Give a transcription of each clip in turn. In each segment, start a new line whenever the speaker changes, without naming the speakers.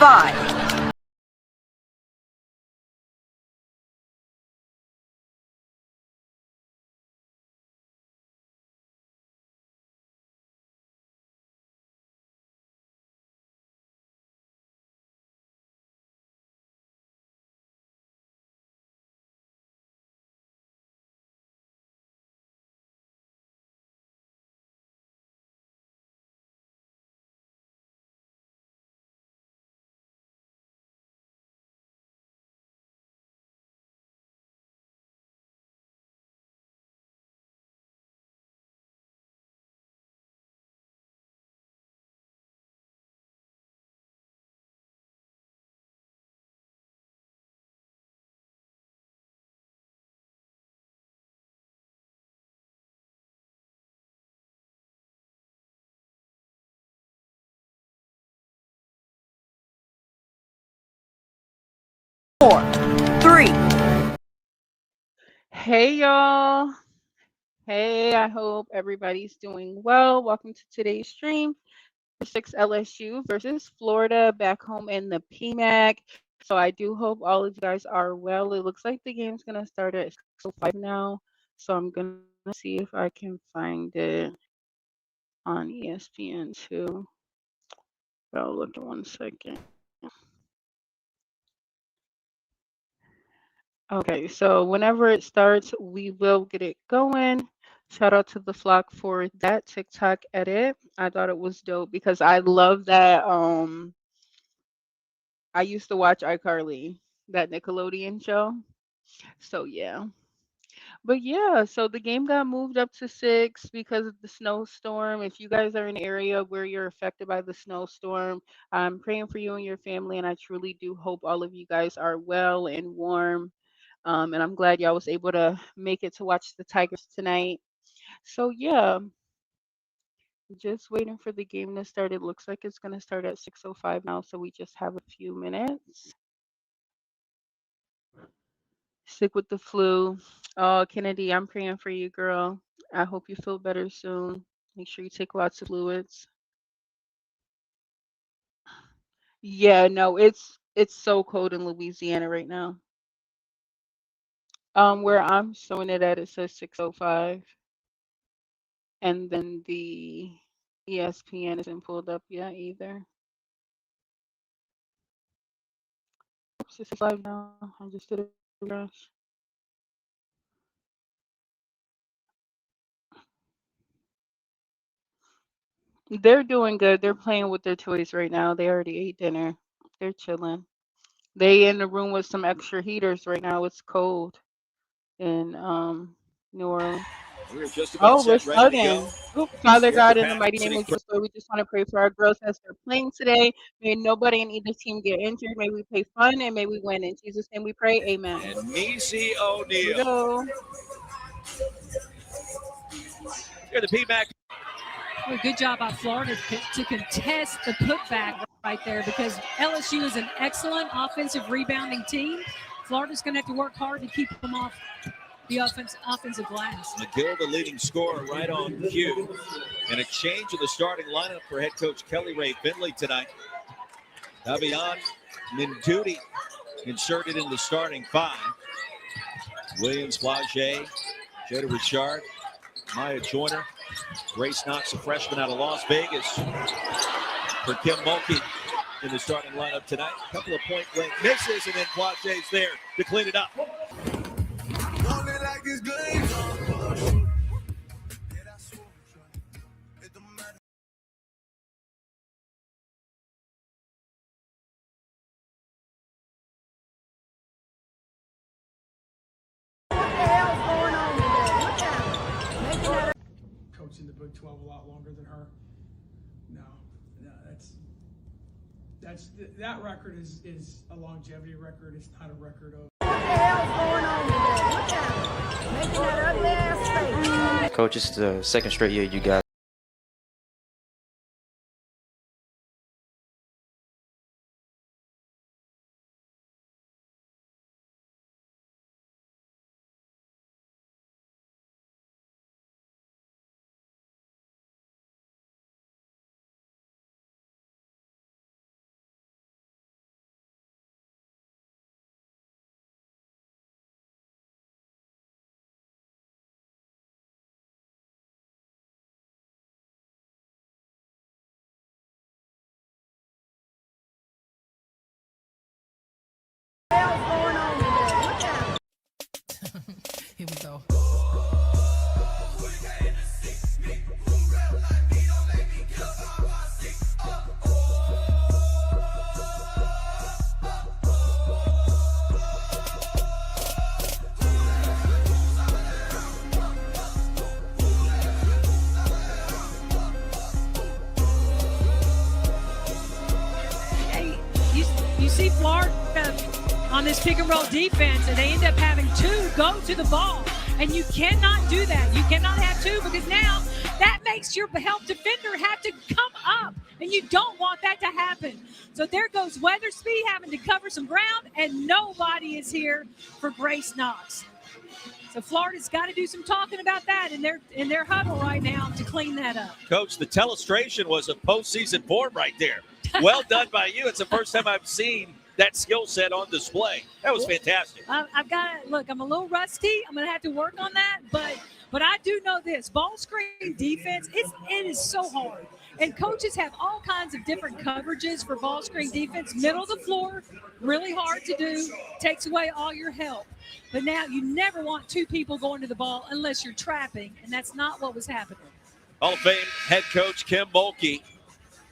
5. Four, 3.
Hey, y'all. Hey, I hope everybody's doing well. Welcome to today's stream. 6 LSU versus Florida back home in the PMAC. So I do hope all of you guys are well. It looks like the game's going to start at 6:05 now. So I'm going to see if I can find it on ESPN too. I'll look in 1 second. Okay, so whenever it starts, we will get it going. Shout out to the flock for that TikTok edit. I thought it was dope because I love that. I used to watch iCarly, that Nickelodeon show. So yeah. But yeah, so the game got moved up to 6 because of the snowstorm. If you guys are in an area where you're affected by the snowstorm, I'm praying for you and your family, and I truly do hope all of you guys are well and warm. And I'm glad y'all was able to make it to watch the Tigers tonight. So yeah, just waiting for the game to start. It looks like it's gonna start at 6:05 now, so we just have a few minutes. Sick with the flu. Oh, Kennedy, I'm praying for you, girl. I hope you feel better soon. Make sure you take lots of fluids. Yeah, no, it's so cold in Louisiana right now. Where I'm showing it at, it says 6:05, and then the ESPN isn't pulled up yet either. Oops, it's live now. I just did a refresh. They're doing good. They're playing with their toys right now. They already ate dinner. They're chilling. They in the room with some extra heaters right now. It's cold in New Orleans.
We're just about
Oh, we're
set, ready to go.
starting. Oop, Father
Get the
God, in the
pass.
mighty name of Jesus, Lord, we just want to pray for our girls as they're playing today. May nobody in either team get injured. May we play fun and may we win. In Jesus' name we pray. Amen.
And Missy
Here we
O'Neal.
go.
Here the PMAC.
Well, good job by Florida to contest the putback right there because LSU is an excellent offensive rebounding team. Florida's going to have to work hard to keep them off the offensive glass.
McGill, the leading scorer, right on cue. And a change in the starting lineup for head coach Kelly Ray Finley tonight. Davion Minduti inserted in the starting 5. Williams, Flage, Jada Rashard, Amiya Joyner, Grace Knox, a freshman out of Las Vegas, for Kim Mulkey in the starting lineup tonight. A couple of point blank misses, and then Flage's there to clean it up.
Coaching the Big 12 a lot longer than her. No, that record is a longevity record. It's not a record of.
What the hell's going on today? Look at him making that ugly ass face.
Coach, it's the second straight year you guys
see Florida on this pick and roll defense, and they end up having 2 go to the ball. And you cannot do that. You cannot have 2 because now that makes your help defender have to come up, and you don't want that to happen. So there goes Weathersby having to cover some ground, and nobody is here for Grace Knox. So Florida's got to do some talking about that in their huddle right now to clean that up.
Coach, the telestration was a postseason form right there. Well done by you. It's the first time I've seen that skill set on display. That was fantastic.
I've got to look. I'm a little rusty. I'm going to have to work on that, but I do know this: ball screen defense. It is so hard, and coaches have all kinds of different coverages for ball screen defense. Middle of the floor, really hard to do. Takes away all your help. But now you never want 2 people going to the ball unless you're trapping, and that's not what was happening.
Hall of Fame head coach Kim Mulkey.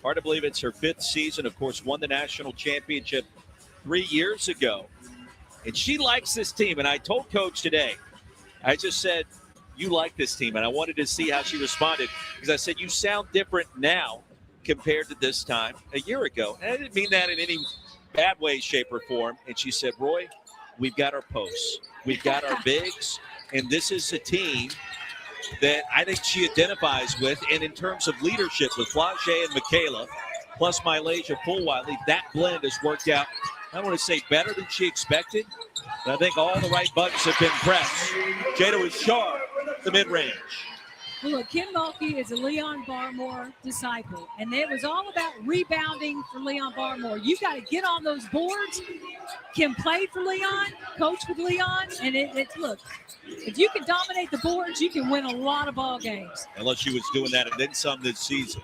Hard to believe it's her 5th season. Of course, won the national championship 3 years ago. And she likes this team. And I told Coach today, I just said, you like this team. And I wanted to see how she responded, because I said, you sound different now compared to this time a year ago. And I didn't mean that in any bad way, shape, or form. And she said, Roy, we've got our posts. We've got our bigs. And this is a team that I think she identifies with. And in terms of leadership with Flau'jae and Michaela, plus MiLaysia Fulwiley, that blend has worked out, I want to say, better than she expected. And I think all the right buttons have been pressed. Jada Rashard, the mid-range.
Well, look, Kim Mulkey is a Leon Barmore disciple, and it was all about rebounding for Leon Barmore. You got to get on those boards. Kim played for Leon, coached with Leon, and look, if you can dominate the boards, you can win a lot of ball games.
LSU was doing that and then some this season.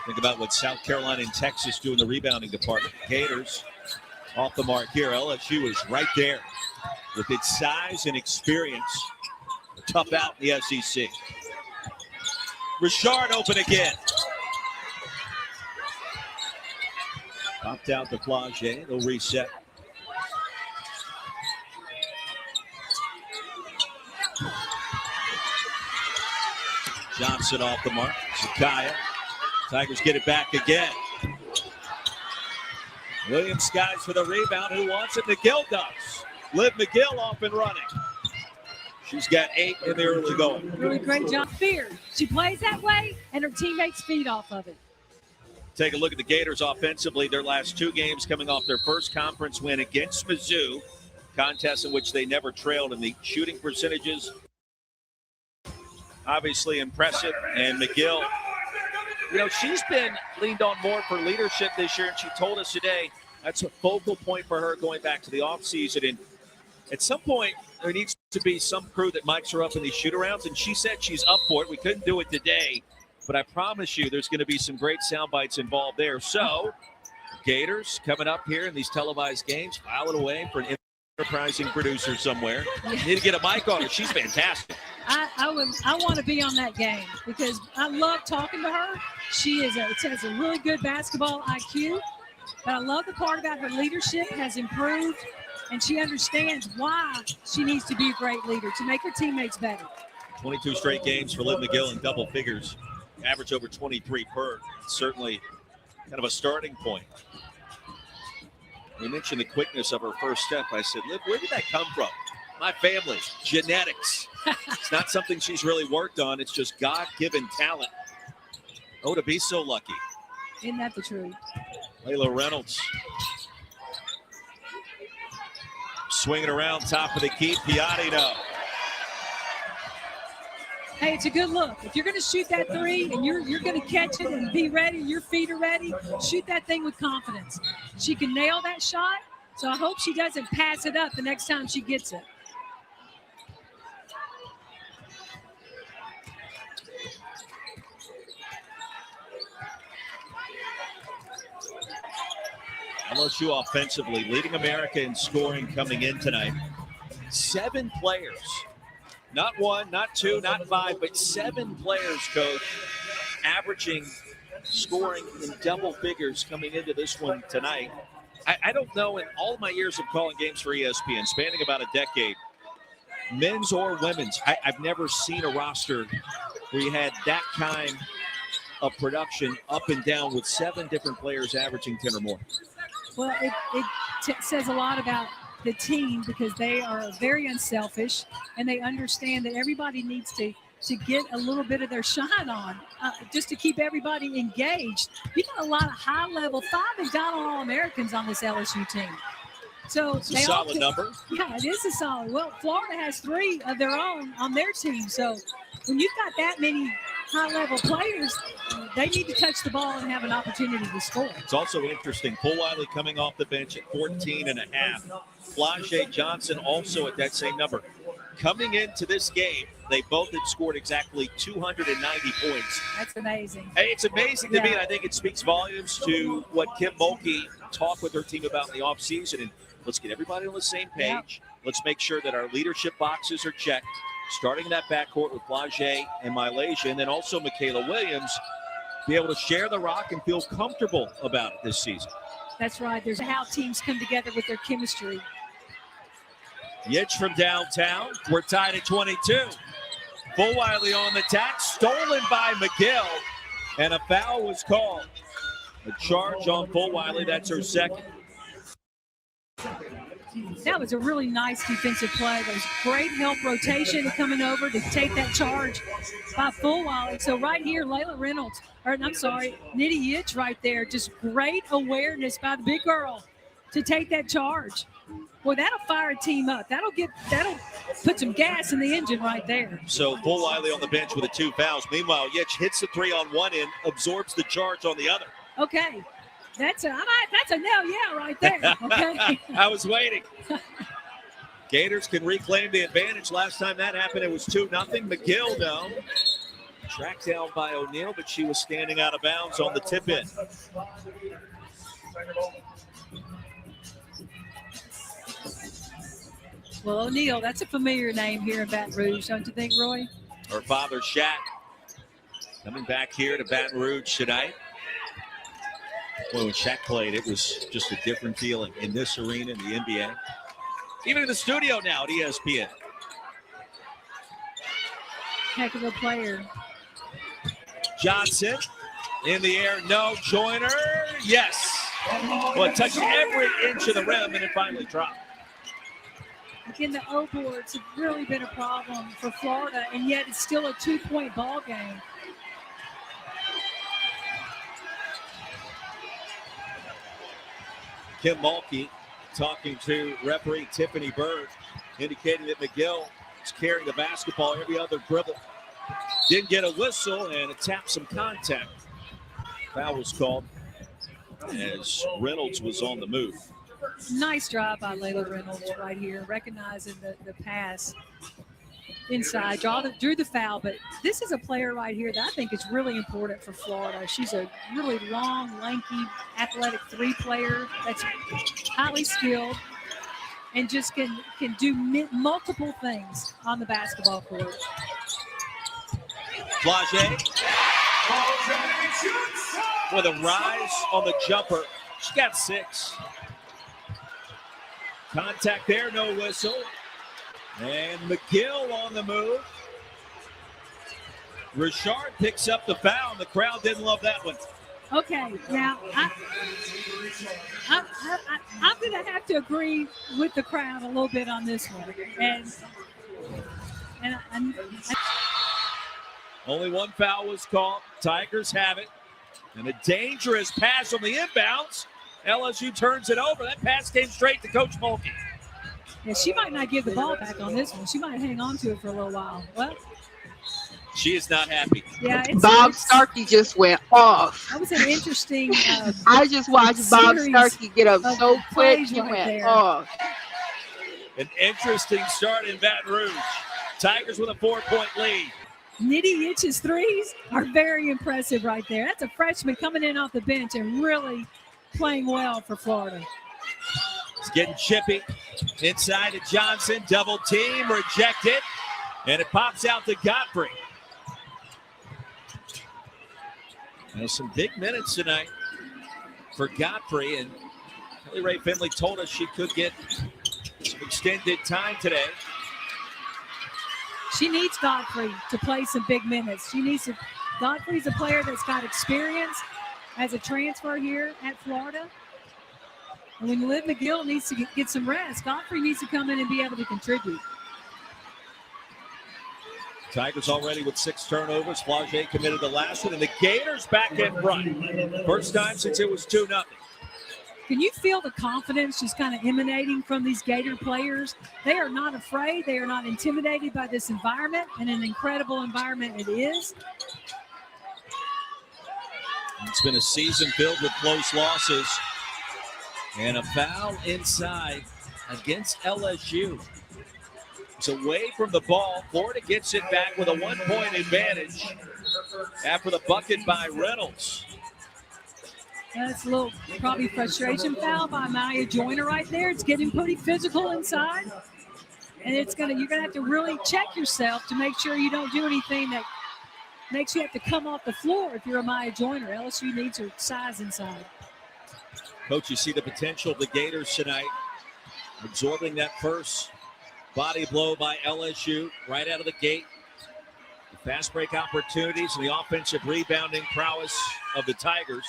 Think about what South Carolina and Texas do in the rebounding department. Gators off the mark here. LSU is right there with its size and experience. A tough out in the SEC. Rashard open again. Popped out to Flau'jae. They'll reset. Johnson off the mark. Zakaya. Tigers get it back again. Williams skies for the rebound. Who wants it? McGill does. Liv McGill off and running. She's got 8 in the early going.
Really great job. Fear. She plays that way, and her teammates feed off of it.
Take a look at the Gators offensively. Their last 2 games coming off their first conference win against Mizzou. Contest in which they never trailed, and the shooting percentages obviously impressive. And McGill, you know, she's been leaned on more for leadership this year, and she told us today that's a focal point for her going back to the offseason. And at some point, there needs to be some crew that mics her up in these shoot-arounds, and she said she's up for it. We couldn't do it today, but I promise you there's going to be some great sound bites involved there. So, Gators coming up here in these televised games, file it away for an enterprising producer somewhere. You need to get a mic on her. She's fantastic.
I want to be on that game because I love talking to her. She has a really good basketball IQ, but I love the part about her leadership has improved, and she understands why she needs to be a great leader to make her teammates better.
22 straight games for Liv McGill in double figures, average over 23 per. Certainly kind of a starting point. We mentioned the quickness of her first step. I said, Liv, where did that come from? My family, genetics. It's not something she's really worked on. It's just God-given talent. Oh, to be so lucky.
Isn't that the truth?
Layla Reynolds. Swinging around top of the key. Piatti, no.
Hey, it's a good look. If you're going to shoot that 3 and you're going to catch it and be ready, your feet are ready, shoot that thing with confidence. She can nail that shot, so I hope she doesn't pass it up the next time she gets it.
LSU offensively leading America in scoring coming in tonight. 7 players. Not 1, not 2, not 5, but 7 players, Coach, averaging scoring in double figures coming into this one tonight. I don't know, in all of my years of calling games for ESPN, spanning about a decade, men's or women's, I've never seen a roster where you had that kind of production up and down with 7 different players averaging 10 or more.
Well, it says a lot about the team because they are very unselfish and they understand that everybody needs to get a little bit of their shine on just to keep everybody engaged. You got a lot of high-level 5 McDonald All-Americans on this LSU team. So
it's a solid number.
Yeah, it is a solid. Well, Florida has 3 of their own on their team. So when you've got that many high-level players, they need to touch the ball and have an opportunity to score.
It's also interesting. Fulwiley coming off the bench at 14.5. Flau'jae Johnson also at that same number. Coming into this game, they both had scored exactly 290 points.
That's amazing.
Hey, it's amazing to me, and I think it speaks volumes to what Kim Mulkey talked with her team about in the offseason. And let's get everybody on the same page. Yep. Let's make sure that our leadership boxes are checked. Starting in that backcourt with Flau'jae and MiLaysia, and then also Michaela Williams, be able to share the rock and feel comfortable about it this season.
That's right. There's how teams come together with their chemistry.
Yitch from downtown. We're tied at 22. Fulwiley on the attack, stolen by McGill, and a foul was called. A charge on Fulwiley. That's her second.
That was a really nice defensive play. There was great help rotation coming over to take that charge by Fulwiley. So right here, Layla Reynolds, Nitty Yitch right there. Just great awareness by the big girl to take that charge. Boy, that'll fire a team up. That'll put some gas in the engine right there.
So Fulwiley on the bench with the 2 fouls. Meanwhile, Yitch hits the 3 on one end, absorbs the charge on the other.
Okay. That's a Nell, yeah, right there. Okay.
I was waiting. Gators can reclaim the advantage. Last time that happened, it was 2-0. McGill, though, tracked down by O'Neal, but she was standing out of bounds on the tip-in.
Well, O'Neal, that's a familiar name here in Baton Rouge, don't you think, Roy?
Her father, Shaq, coming back here to Baton Rouge tonight. Boy, when Shaq played, it was just a different feeling in this arena in the NBA. Even in the studio now at ESPN.
Heck of a player.
Johnson in the air, no. Joyner, yes. Well, it touched every inch of the rim and it finally dropped.
Again, the O boards have really been a problem for Florida, and yet it's still a 2-point ball game.
Kim Mulkey talking to referee Tiffany Bird, indicating that McGill is carrying the basketball every other dribble. Didn't get a whistle and a tap, some contact. Foul was called as Reynolds was on the move.
Nice drive by Layla Reynolds right here, recognizing the pass inside, drew the foul. But this is a player right here that I think is really important for Florida. She's a really long, lanky, athletic 3 player that's highly skilled and just can do multiple things on the basketball court.
Flau'jae with a rise on the jumper. She got 6. Contact there, no whistle. And McGill on the move. Rashard picks up the foul, and the crowd didn't love that one.
Okay, now I'm going to have to agree with the crowd a little bit on this one. And
only 1 foul was called. Tigers have it. And a dangerous pass on the inbounds. LSU turns it over. That pass came straight to Coach Mulkey.
Yeah, she might not give the ball back on this one. She might hang on to it for a little while. Well,
she is not happy.
Yeah,
Bob Starkey just went off.
That was an interesting.
I just watched Bob Starkey get up so quick. He went off.
An interesting start in Baton Rouge. Tigers with a 4-point lead.
Nitty Yitch's threes are very impressive right there. That's a freshman coming in off the bench and really playing well for Florida.
It's getting chippy. Inside to Johnson. Double team. Rejected. And it pops out to Godfrey. Now some big minutes tonight for Godfrey. And Kelly Rae Finley told us she could get some extended time today.
She needs Godfrey to play some big minutes. Godfrey's a player that's got experience as a transfer here at Florida. And when Liv McGill needs to get some rest, Godfrey needs to come in and be able to contribute.
Tigers already with 6 turnovers. Flaugier committed the last one, and the Gators back in front. First time since it was 2-0.
Can you feel the confidence just kind of emanating from these Gator players? They are not afraid. They are not intimidated by this environment, and an incredible environment it is.
It's been a season filled with close losses. And a foul inside against LSU. It's away from the ball. Florida gets it back with a 1-point advantage after the bucket by Reynolds.
That's a little probably frustration foul by Amiya Joyner right there. It's getting pretty physical inside. And you're gonna have to really check yourself to make sure you don't do anything that makes you have to come off the floor if you're Amiya Joyner. LSU needs her size inside.
Coach, you see the potential of the Gators tonight, absorbing that first body blow by LSU right out of the gate. The fast break opportunities and the offensive rebounding prowess of the Tigers.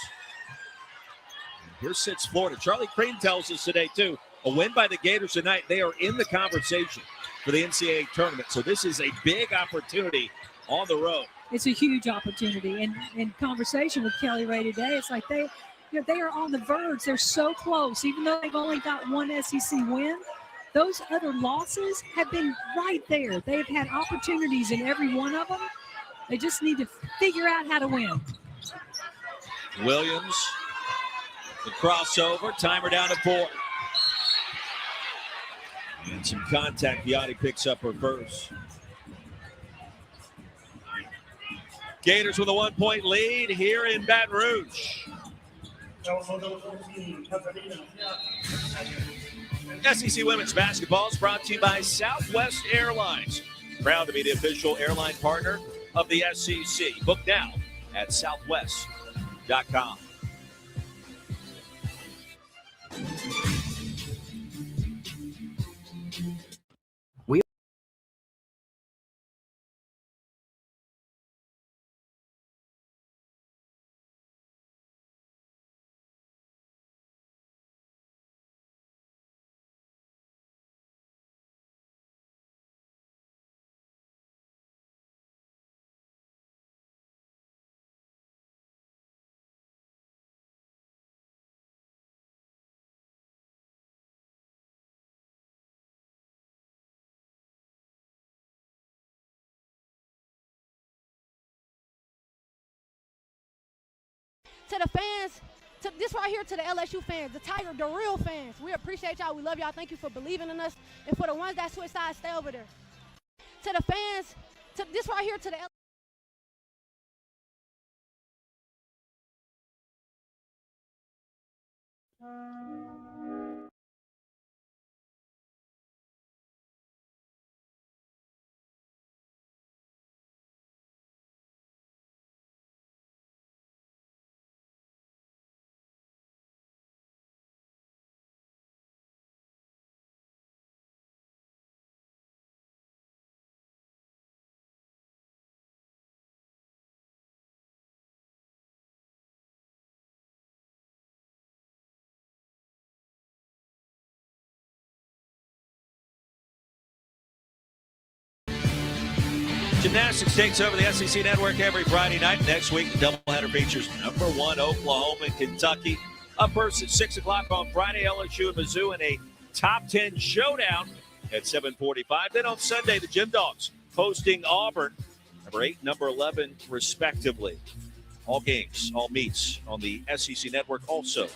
And here sits Florida. Charlie Crane tells us today, too, a win by the Gators tonight, they are in the conversation for the NCAA tournament. So this is a big opportunity on the road.
It's a huge opportunity. And in conversation with Kelly Ray today, it's like they are on the verge. They're so close. Even though they've only got one SEC win, those other losses have been right there. They've had opportunities in every one of them. They just need to figure out how to win.
Williams, the crossover, timer down to 4. And some contact. Viotti picks up her first. Gators with a 1-point lead here in Baton Rouge. SEC Women's Basketball is brought to you by Southwest Airlines. Proud to be the official airline partner of the SEC. Book now at southwest.com.
To the fans, this right here to the LSU fans, the Tiger, the real fans. We appreciate y'all. We love y'all. Thank you for believing in us. And for the ones that switch sides, stay over there. To the fans, this right here to the
Gymnastics takes over the SEC Network every Friday night. Next week, the doubleheader features number 1 Oklahoma and Kentucky. Up first at 6 o'clock on Friday, LSU and Mizzou in a top 10 showdown at 7:45. Then on Sunday, the Gym Dogs hosting Auburn, number 8, number 11, respectively. All games, all meets on the SEC Network, also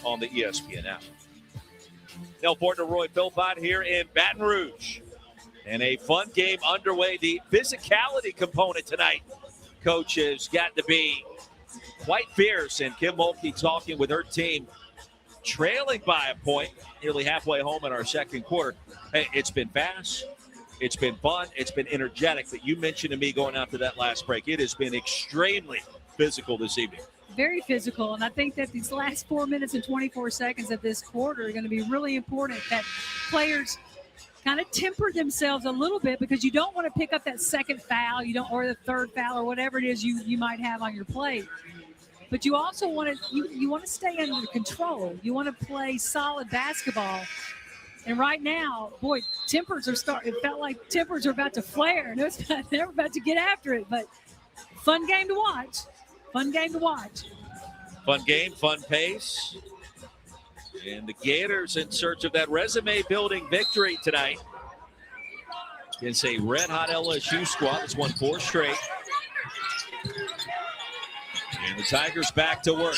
on the ESPN app. Nell, Fortner, Roy Philpott here in Baton Rouge. And a fun game underway. The physicality component tonight, Coach, has got to be quite fierce. And Kim Mulkey talking with her team, trailing by a point, nearly halfway home in our second quarter. Hey, it's been fast. It's been fun. It's been energetic. But you mentioned to me going after that last break, it has been extremely physical this evening.
Very physical. And I think that these last 4 minutes and 24 seconds of this quarter are going to be really important, that players kind of temper themselves a little bit, because you don't want to pick up that second foul, or the third foul, or whatever it is you might have on your plate. but you also want to you want to stay under control. You want to play solid basketball. And right now, boy, tempers are starting. It felt like tempers are about to flare, and they're about to get after it. But fun game to watch. Fun game to watch.
Fun game, fun pace. And the Gators in search of that resume-building victory tonight against a red-hot LSU squad that's won 4 straight. And the Tigers back to work.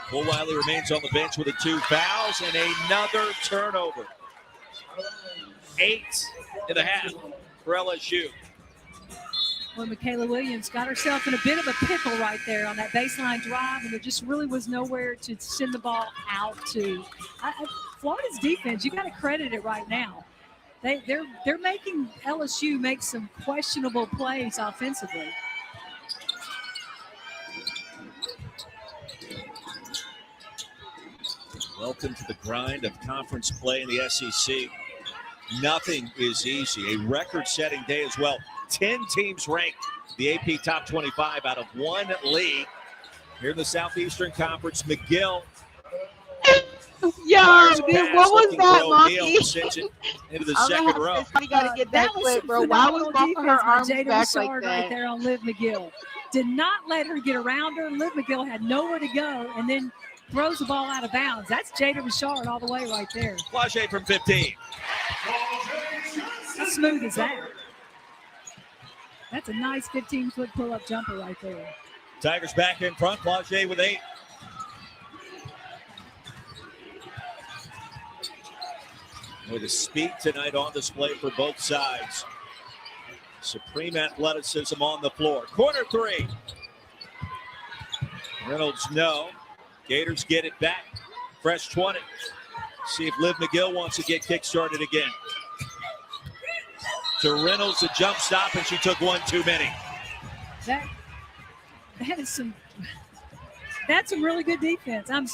Fulwiley remains on the bench with 2 fouls and another turnover. 8 in the half for LSU.
Well, Michaela Williams got herself in a bit of a pickle right there on that baseline drive, and there just really was nowhere to send the ball out to. Florida's defense, you got to credit it right now. They're making LSU make some questionable plays offensively.
Welcome to the grind of conference play in the SEC. Nothing is easy. A record-setting day as well. 10 teams ranked the AP Top 25 out of 1 league. Here in the Southeastern Conference, McGill.
Yo, dude, what was that, Monkey?
Sends it into the second row.
We got to get that clip, bro. Why was both of her arms
Jada
back
Rashard
like that?
right there on Liv McGill. Did not let her get around her. Liv McGill had nowhere to go, and then throws the ball out of bounds. That's Jada Rashard all the way right there.
Flage from 15.
How smooth is that? That's a nice 15-foot pull-up jumper right there.
Tigers back in front. Flage with 8. With the speed tonight on display for both sides. Supreme athleticism on the floor. Corner 3. Reynolds, no. Gators get it back. Fresh 20. See if Liv McGill wants to get kick-started again. To Reynolds, a jump stop, and she took one too many.
That's some really good defense. I'm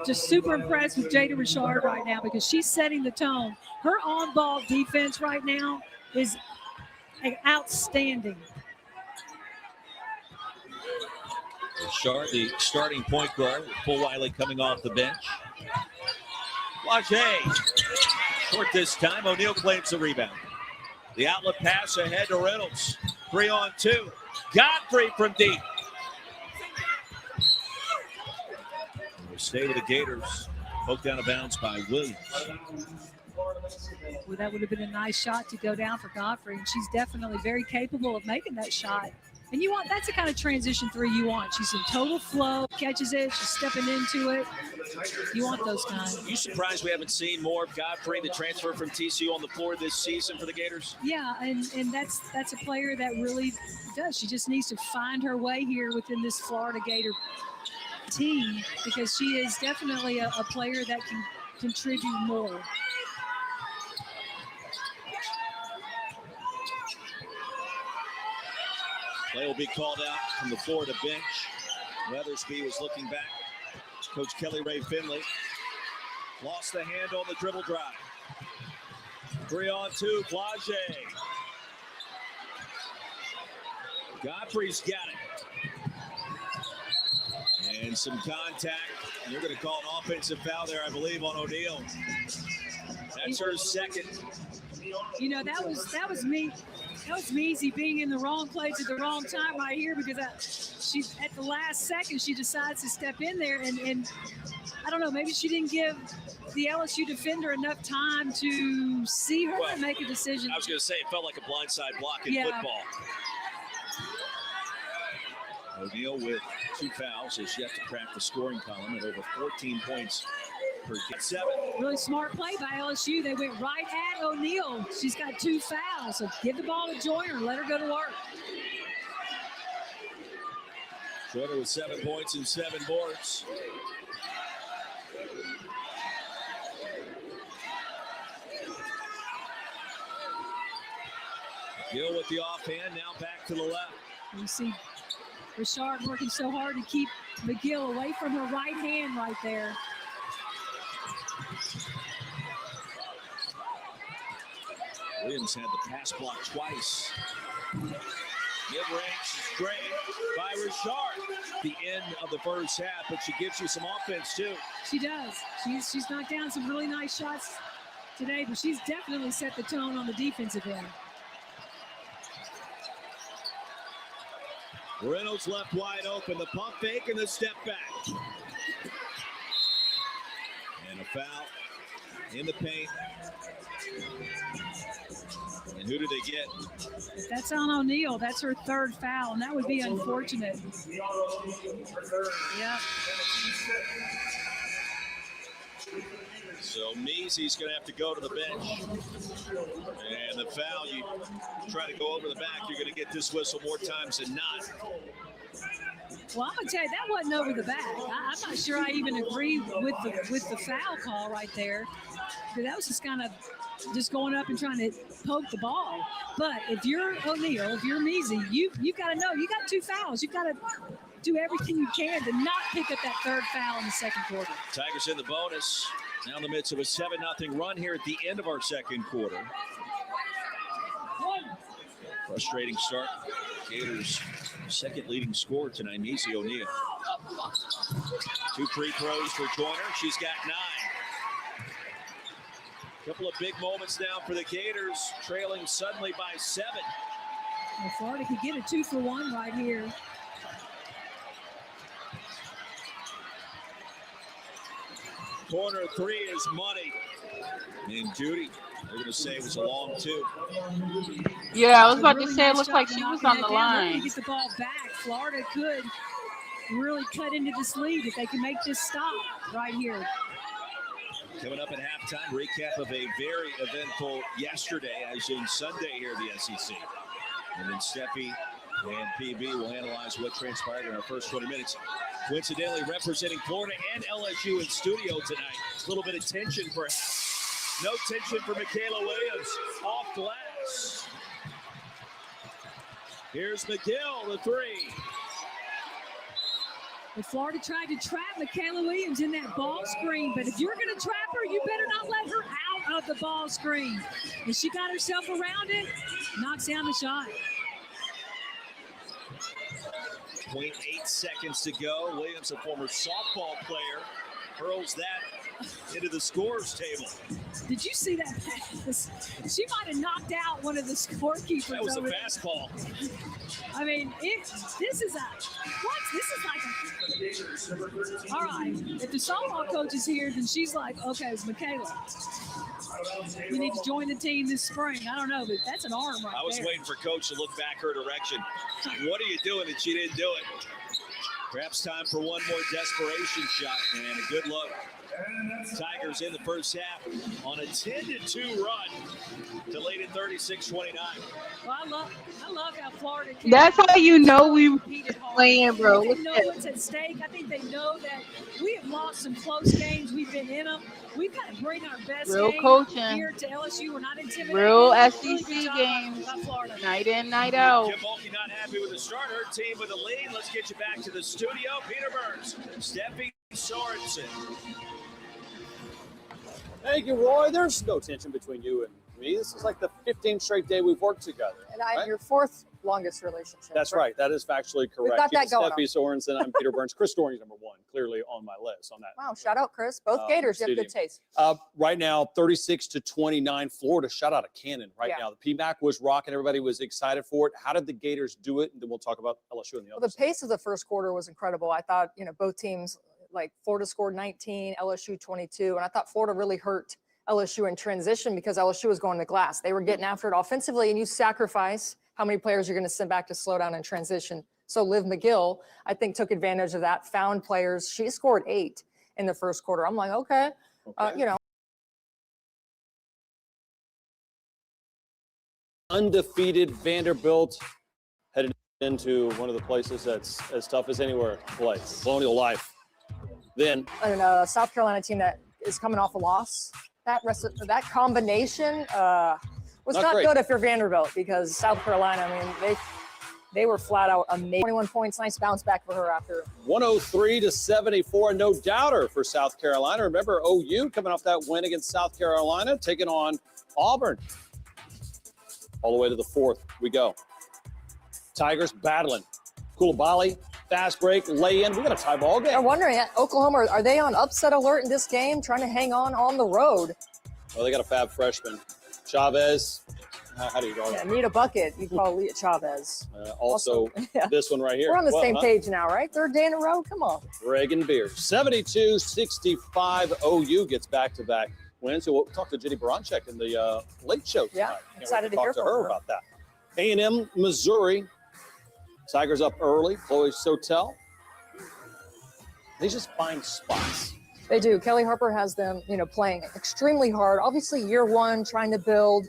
just super impressed with Jada Rashard right now because she's setting the tone. Her on-ball defense right now is outstanding.
Rashard, the starting point guard, with Fulwiley coming off the bench. Flage, short this time. O'Neal claims the rebound. The outlet pass ahead to Reynolds. 3-on-2. Godfrey from deep. We'll stay with the Gators. Poked out of bounds by Williams.
Well, that would have been a nice shot to go down for Godfrey, and she's definitely very capable of making that shot. And that's the kind of transition 3 you want. She's in total flow, catches it, she's stepping into it. You want those kinds.
Are you surprised we haven't seen more of Godfrey, the transfer from TCU, on the floor this season for the Gators?
Yeah, and that's a player that really does. She just needs to find her way here within this Florida Gator team because she is definitely a player that can contribute more.
Play will be called out from the Florida bench. Weathersby was looking back. Coach Kelly Ray Finley lost the hand on the dribble drive. 3-on-2, Flage. Godfrey's got it. And some contact. They're going to call an offensive foul there, I believe, on O'Neal. That's her second.
That was me. That was Measy being in the wrong place at the wrong time right here because she's at the last second she decides to step in there and I don't know, maybe she didn't give the LSU defender enough time to see her and make a decision.
I was going to say it felt like a blindside block in football. O'Neal with 2 fouls has yet to crack the scoring column at over 14 points per game. 7.
Really smart play by LSU. They went right at O'Neal. She's got 2 fouls, so give the ball to Joyner and let her go to work.
Joyner with 7 points and 7 boards. Gill with the offhand, now back to the left.
You see Rashard working so hard to keep McGill away from her right hand right there.
Williams had the pass block twice. Mid-range straight by Rashard. The end of the first half, but she gives you some offense too.
She does. She's knocked down some really nice shots today, but she's definitely set the tone on the defensive end.
Reynolds left wide open. The pump fake and the step back. And a foul in the paint. And who did they get?
If that's on O'Neal, that's her third foul, and that would be unfortunate. Yeah.
So Measy's going to have to go to the bench. And the foul, you try to go over the back, you're going to get this whistle more times than not.
Well, I'm going to tell you, that wasn't over the back. I'm not sure I even agree with the foul call right there. That was just kind of just going up and trying to poke the ball. But if you're O'Neal, if you're Measy, you've got to know, you got 2 fouls. You've got to do everything you can to not pick up that third foul in the second quarter.
Tigers in the bonus. Now in the midst of a 7-0 run here at the end of our second quarter. Frustrating start. Gators' second leading scorer tonight, Measy O'Neal. 2 free throws for Joyner. She's got 9. Couple of big moments now for the Gators, trailing suddenly by 7.
Well, Florida could get a 2-for-1 right here.
Corner 3 is money. And Judy, they're going to say it was a long 2.
Yeah, I was about to
Really
say, it
nice
looked
job
like
of
she was
knocking
on the
that down. They
line.
get the ball back. Florida could really cut into this lead if they can make this stop right here.
Coming up at halftime, recap of a very eventful yesterday, as in Sunday here at the SEC. And then Steffi and PB will analyze what transpired in our first 20 minutes. Coincidentally, representing Florida and LSU in studio tonight. A little bit of tension for no tension for Michaela Williams off glass. Here's McGill, the 3.
But Florida tried to trap Michaela Williams in that ball screen, but if you're going to trap her, you better not let her out of the ball screen. And she got herself around it, knocks down the shot.
0.8 seconds to go. Williams, a former softball player, hurls that into the scorer's table.
Did you see that pass? She might have knocked out one of the scorekeepers.
That was a
over there.
fastball.
I mean, this is like, all right, if the softball coach is here, then she's like, okay, Michaela, you need to join the team this spring. I don't know, but that's an arm right
I was
there.
waiting for Coach to look back her direction. What are you doing that she didn't do it? Perhaps time for one more desperation shot, and a good look. Tigers in the first half on a 10-2 run to lead at 36-29.
Well, I love how Florida came.
That's how you know we
competed hard.
playing, bro.
They
Look
know
at
what's at stake. I think they know that we have lost some close games. We've been in them. We've got to bring our best
Real
game
coaching.
here to LSU. We're not intimidated.
real
Really
SEC
good job
games,
by Florida.
night in, night out.
Jim Mulkey not happy with the start. Her team with the lead. Let's get you back to the studio. Peter Burns, Steffi Sorensen.
Thank you, Roy. There's no tension between you and me. This is like the 15th straight day we've worked together.
And I'm
right?
your 4th longest relationship.
That's right. That is factually correct.
We've got that going
Steffi Sorensen. I'm Peter Burns. Chris Story's number 1, clearly on my list on that.
Wow, shout out, Chris. Both Gators, you have good taste.
Right now, 36-29, Florida shot out a cannon right now. The PMAC was rocking. Everybody was excited for it. How did the Gators do it? And then we'll talk about LSU and the other
The pace of the first quarter was incredible. I thought, both teams, like Florida scored 19, LSU 22, and I thought Florida really hurt LSU in transition because LSU was going to glass. They were getting after it offensively, and you sacrifice how many players you're going to send back to slow down in transition. So Liv McGill, I think, took advantage of that, found players. She scored 8 in the first quarter. I'm like, okay.
Undefeated Vanderbilt headed into one of the places that's as tough as anywhere to play, Colonial Life. Then
a South Carolina team that is coming off a loss. That combination was not good if you're Vanderbilt, because South Carolina, I mean, they were flat out amazing. 21 points, nice bounce back for her after.
103-74, no doubter for South Carolina. Remember, OU coming off that win against South Carolina, taking on Auburn. All the way to the 4th we go. Tigers battling. Fulwiley, fast break, lay in. We got a tie ball game.
I'm wondering, Oklahoma, are they on upset alert in this game, trying to hang on the road?
Well, they got a fab freshman. Chavez. How do you call it?
Yeah, need a bucket. You call Leah Chavez.
Also,
yeah.
this one right here.
We're on the same page now, right? Third day in a row? Come on.
Reagan Beer. 72-65. OU gets back-to-back wins. So we'll talk to Jenny Baranchek in the late show tonight.
Yeah, excited to hear
talk to
from
her
her
about that. A&M, Missouri. Tigers up early. Chloe Sotel. They just find spots.
They do. Kelly Harper has them, playing extremely hard. Obviously, year one, trying to build.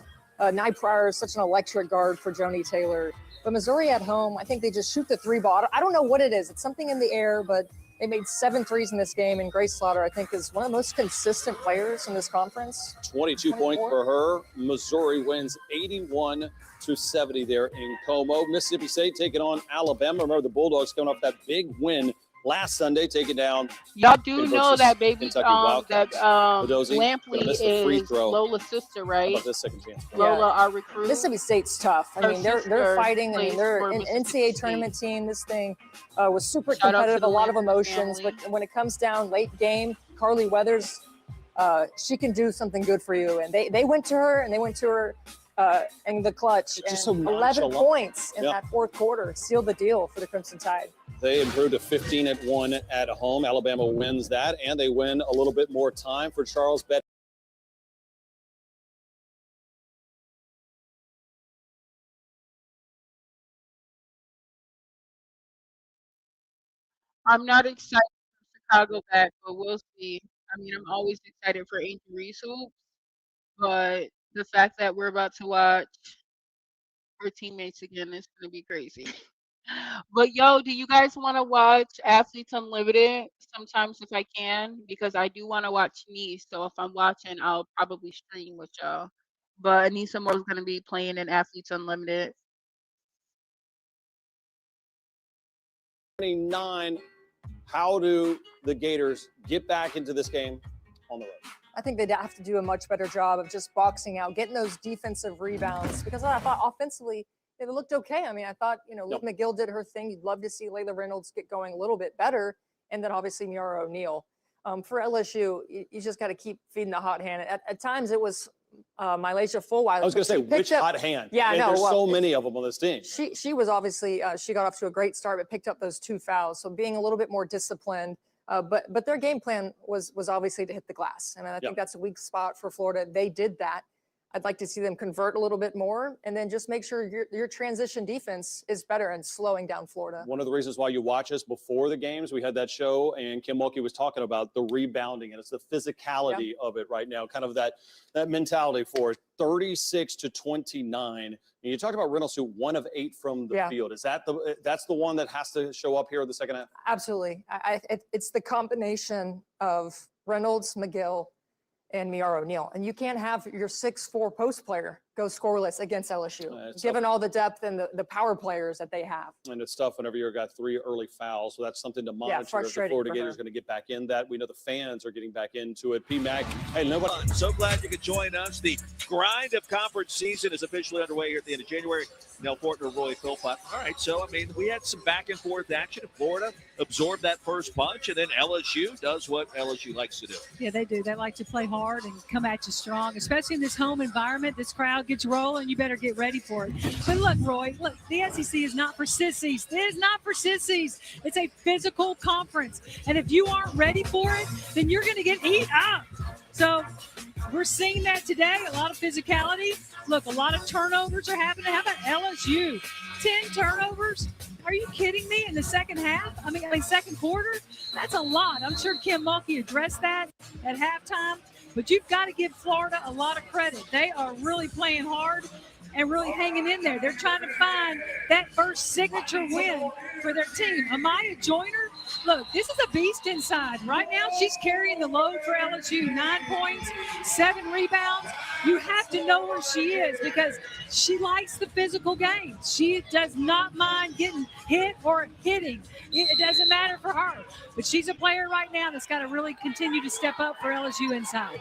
Nye Pryor is such an electric guard for Joni Taylor. But Missouri at home, I think they just shoot the three ball. I don't know what it is. It's something in the air, but they made 7 threes in this game. And Grace Slaughter, I think, is one of the most consistent players in this conference.
22 points for her. Missouri wins 81-70 there in Como. Mississippi State taking on Alabama. Remember the Bulldogs coming off that big win last Sunday, taking down.
Y'all do know that baby Lampley is Lola's sister, right?
How about this second chance?
Lola, our recruit.
Mississippi State's tough. I mean, they're fighting. I mean, they're an NCAA tournament team. This thing was super competitive, a lot of emotions. But when it comes down late game, Carly Weathers, she can do something good for you. And they went to her, and they went to her in the clutch. And
just so
11 points in that fourth quarter sealed the deal for the Crimson Tide.
They improved to 15-1 at home. Alabama wins that, and they win a little bit more time for Charles Bett.
I'm not excited for Chicago back, but we'll see. I mean, I'm always excited for Angel Reese hoops, but the fact that we're about to watch our teammates again is going to be crazy. But yo, do you guys want to watch Athletes Unlimited sometimes if I can? Because I do want to watch Nice. So if I'm watching, I'll probably stream with y'all. But Anissa Moore is going to be playing in Athletes Unlimited.
29. How do the Gators get back into this game on the road?
I think they'd have to do a much better job of just boxing out, getting those defensive rebounds, because I thought offensively they looked okay. I mean, I thought, Liv McGill did her thing. You'd love to see Layla Reynolds get going a little bit better. And then obviously Miara O'Neal. For LSU, you just got to keep feeding the hot hand. At times it was MiLaysia Fulwiley.
I was going to say, which hot hand?
Yeah, I know.
There's so many of them on this team.
She was obviously, she got off to a great start, but picked up those 2 fouls. So being a little bit more disciplined. But their game plan was obviously to hit the glass. And I think that's a weak spot for Florida. They did that. I'd like to see them convert a little bit more and then just make sure your transition defense is better and slowing down Florida.
One of the reasons why you watch us before the games, we had that show and Kim Mulkey was talking about the rebounding and it's the physicality of it right now, kind of that mentality for it. 36-29. And you talked about Reynolds, who 1 of 8 from the field. Is that that's the one that has to show up here in the second half?
Absolutely. It's the combination of Reynolds, McGill, and Miara O'Neal. And you can't have your 6'4" post player go scoreless against LSU, given all the depth and the power players that they have.
And it's tough whenever you've got 3 early fouls. So that's something to monitor. As the Florida Gators going to get back in that. We know the fans are getting back into it. PMAC, hey, nobody.
I'm so glad you could join us. The grind of conference season is officially underway here at the end of January. Nell, Fortner, Roy, Philpott. All right, so, I mean, we had some back and forth action. Florida absorbed that first punch, and then LSU does what LSU likes to do.
Yeah, they do. They like to play hard and come at you strong, especially in this home environment. This crowd gets rolling. You better get ready for it. But look, Roy, the SEC is not for sissies. It is not for sissies. It's a physical conference. And if you aren't ready for it, then you're going to get eat up. So we're seeing that today, a lot of physicality. Look, a lot of turnovers are happening. How about LSU? 10 turnovers? Are you kidding me in the second half? I mean, second quarter? That's a lot. I'm sure Kim Mulkey addressed that at halftime. But you've got to give Florida a lot of credit. They are really playing hard and really hanging in there. They're trying to find that first signature win for their team. Amiya Joyner, look, this is a beast inside. Right now, she's carrying the load for LSU. 9 points, 7 rebounds. You have to know where she is because she likes the physical game. She does not mind getting hit or hitting. It doesn't matter for her. But she's a player right now that's got to really continue to step up for LSU inside.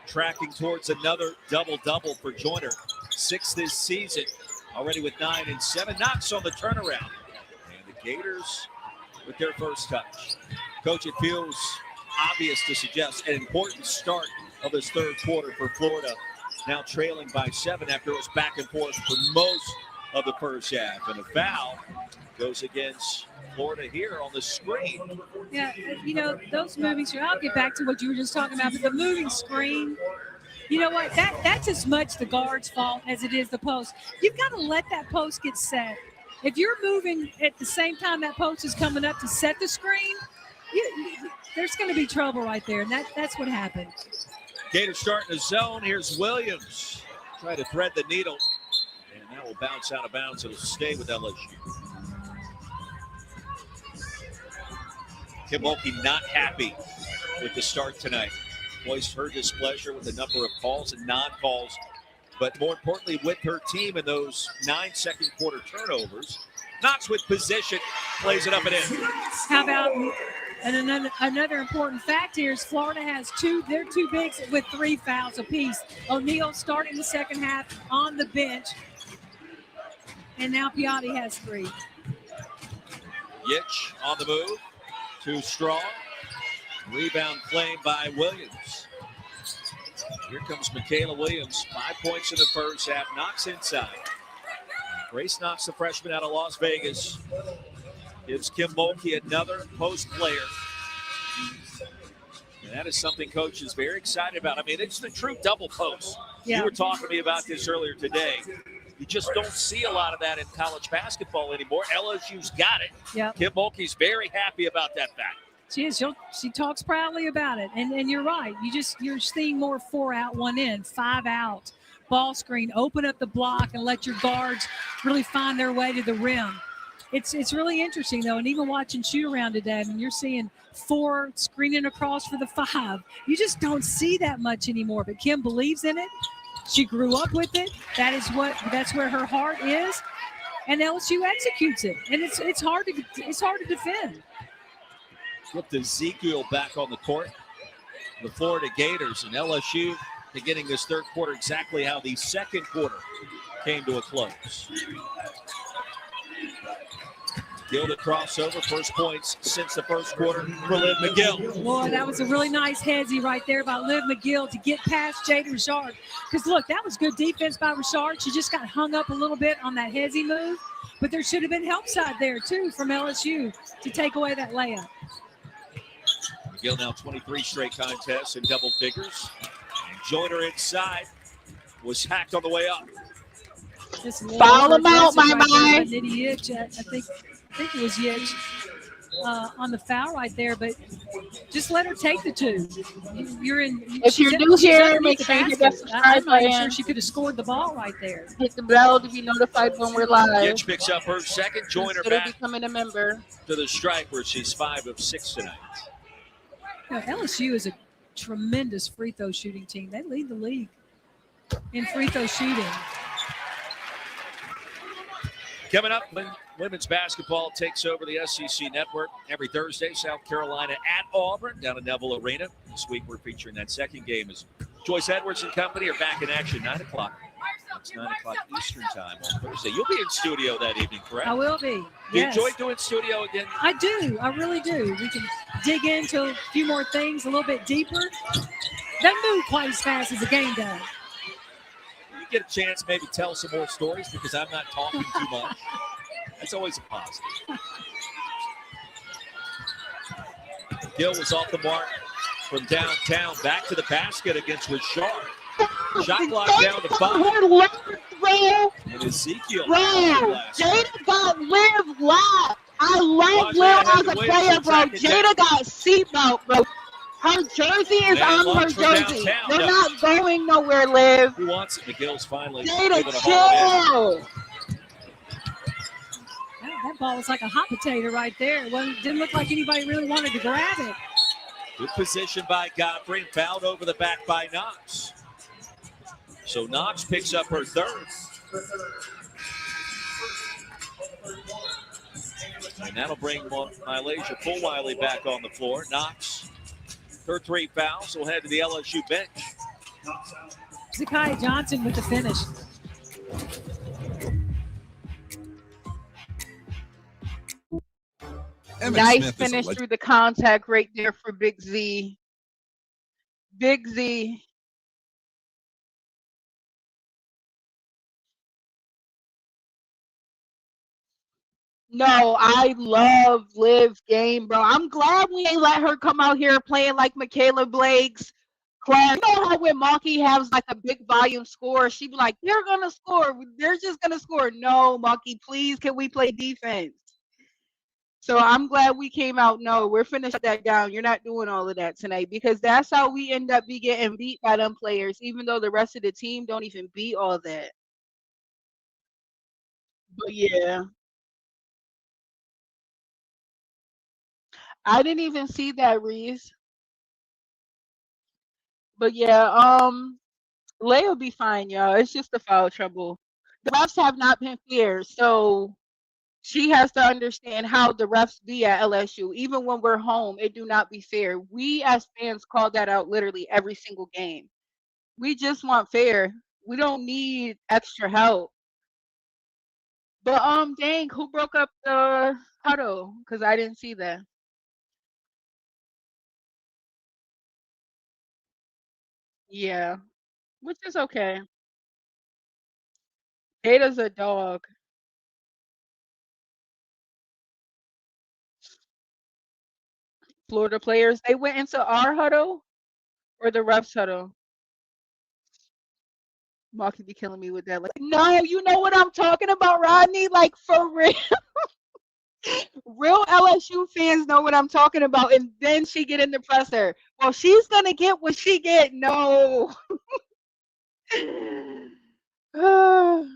Tracking towards another double-double for Joyner. 6 this season. already with 9 and 7. Knox on the turnaround. And the Gators with their first touch. Coach, it feels obvious to suggest an important start of this third quarter for Florida. Now trailing by 7 after it was back and forth for most of the first half. And a foul goes against Florida here on the screen.
Yeah, you know, those moving screens, I'll get back to what you were just talking about, but the moving screen, you know what, that's as much the guard's fault as it is the post. You've got to let that post get set. If you're moving at the same time that post is coming up to set the screen, there's going to be trouble right there, and that's what happened.
Gators starting the zone. Here's Williams. Try to thread the needle, and that will bounce out of bounds. It'll stay with LSU. Kim Mulkey not happy with the start tonight. Voiced her displeasure with a number of calls and non-calls, but more importantly with her team in those 9 second quarter turnovers. Knox with position, plays it up and in.
How about another important fact here is Florida has their two bigs with 3 fouls apiece. O'Neal starting the second half on the bench, and now Piatti has 3.
Yitch on the move. Too strong. Rebound claimed by Williams. Here comes Michaela Williams. 5 points in the first half. Knox inside. Grace Knox, the freshman out of Las Vegas, gives Kim Mulkey another post player. And that is something Coach is very excited about. I mean, it's the true double post.
Yeah.
You were talking to me about this earlier today. You just don't see a lot of that in college basketball anymore. LSU's got it.
Yep.
Kim Mulkey's very happy about that fact.
She is. She talks proudly about it. And you're right. You're seeing more 4 out, 1 in, 5 out. Ball screen, open up the block and let your guards really find their way to the rim. It's really interesting, though, and even watching shoot around today, I mean, you're seeing 4 screening across for the 5. You just don't see that much anymore, but Kim believes in it. She grew up with it. That's where her heart is, and LSU executes it, and it's hard to defend.
Flipped Ezekiel back on the court. The Florida Gators and LSU beginning this third quarter exactly how the second quarter came to a close. Gill to crossover, first points since the first quarter for Liv McGill.
Boy, that was a really nice headsy right there by Liv McGill to get past Jada Rashard. Because, look, that was good defense by Rashard. She just got hung up a little bit on that headsy move. But there should have been help side there, too, from LSU to take away that layup.
McGill now 23 straight contests in double figures. And Joyner inside was hacked on the way up.
Foul him out, my man.
I think it was Yitch on the foul right there, but just let her take the 2.
If you're new here, make sure you hit that subscribe button.
I'm sure she could have scored the ball right there.
Hit the bell to be notified when we're live.
Yitch picks up her second. Joyner back
becoming a member
to the stripe where she's 5 of 6 tonight.
LSU is a tremendous free throw shooting team. They lead the league in free throw shooting.
Coming up, women's basketball takes over the SEC network every Thursday. South Carolina at Auburn down at Neville Arena. This week we're featuring that second game as Joyce Edwards and company are back in action 9 o'clock. It's 9 o'clock Eastern time on Thursday. You'll be in studio that evening, correct?
I will be.
Do
Yes.
you enjoy doing studio again?
I do. I really do. We can dig into a few more things a little bit deeper. Doesn't move quite as fast as the game does.
You get a chance maybe tell some more stories because I'm not talking too much. That's always a positive. Gill was off the mark from downtown, back to the basket against Rashard. Shot clock down to 5. And Ezekiel.
Bro, Jada got Liv left. I love Liv as a player, bro. Jada got seatbelt, bro. Her jersey is on her jersey. They're not going nowhere, Liv.
Who wants it? McGill's finally.
Jada, chill.
That ball was like a hot potato right there. It didn't look like anybody really wanted to grab it.
Good position by Godfrey, fouled over the back by Knox. So Knox picks up her 3rd. And that'll bring MiLaysia Fulwiley back on the floor. Knox, her 3 fouls, will head to the LSU bench.
Zakiya Johnson with the finish.
Nice finish through the contact right there for Big Z. Big Z. No, I love Liv game, bro. I'm glad we ain't let her come out here playing like Michaela Blake's class. You know how when Monkey has like a big volume score, she be like, they're gonna score. They're just gonna score. No, Monkey, please, can we play defense? So I'm glad we came out. No, we're finna shut that down. You're not doing all of that tonight because that's how we end up be getting beat by them players, even though the rest of the team don't even beat all that. But yeah. I didn't even see that, Reese. But yeah, Leia will be fine, y'all. It's just the foul trouble. The refs have not been fair, so she has to understand how the refs be at LSU. Even when we're home, it do not be fair. We as fans call that out literally every single game. We just want fair. We don't need extra help. But dang, who broke up the huddle? Because I didn't see that. Yeah, which is okay. Jada's a dog. Florida players, they went into our huddle or the refs huddle. Mark could be killing me with that. Like, no, you know what I'm talking about, Rodney? Like, for real. Real LSU fans know what I'm talking about. And then she get in the presser. Well, she's going to get what she get. No. Oh.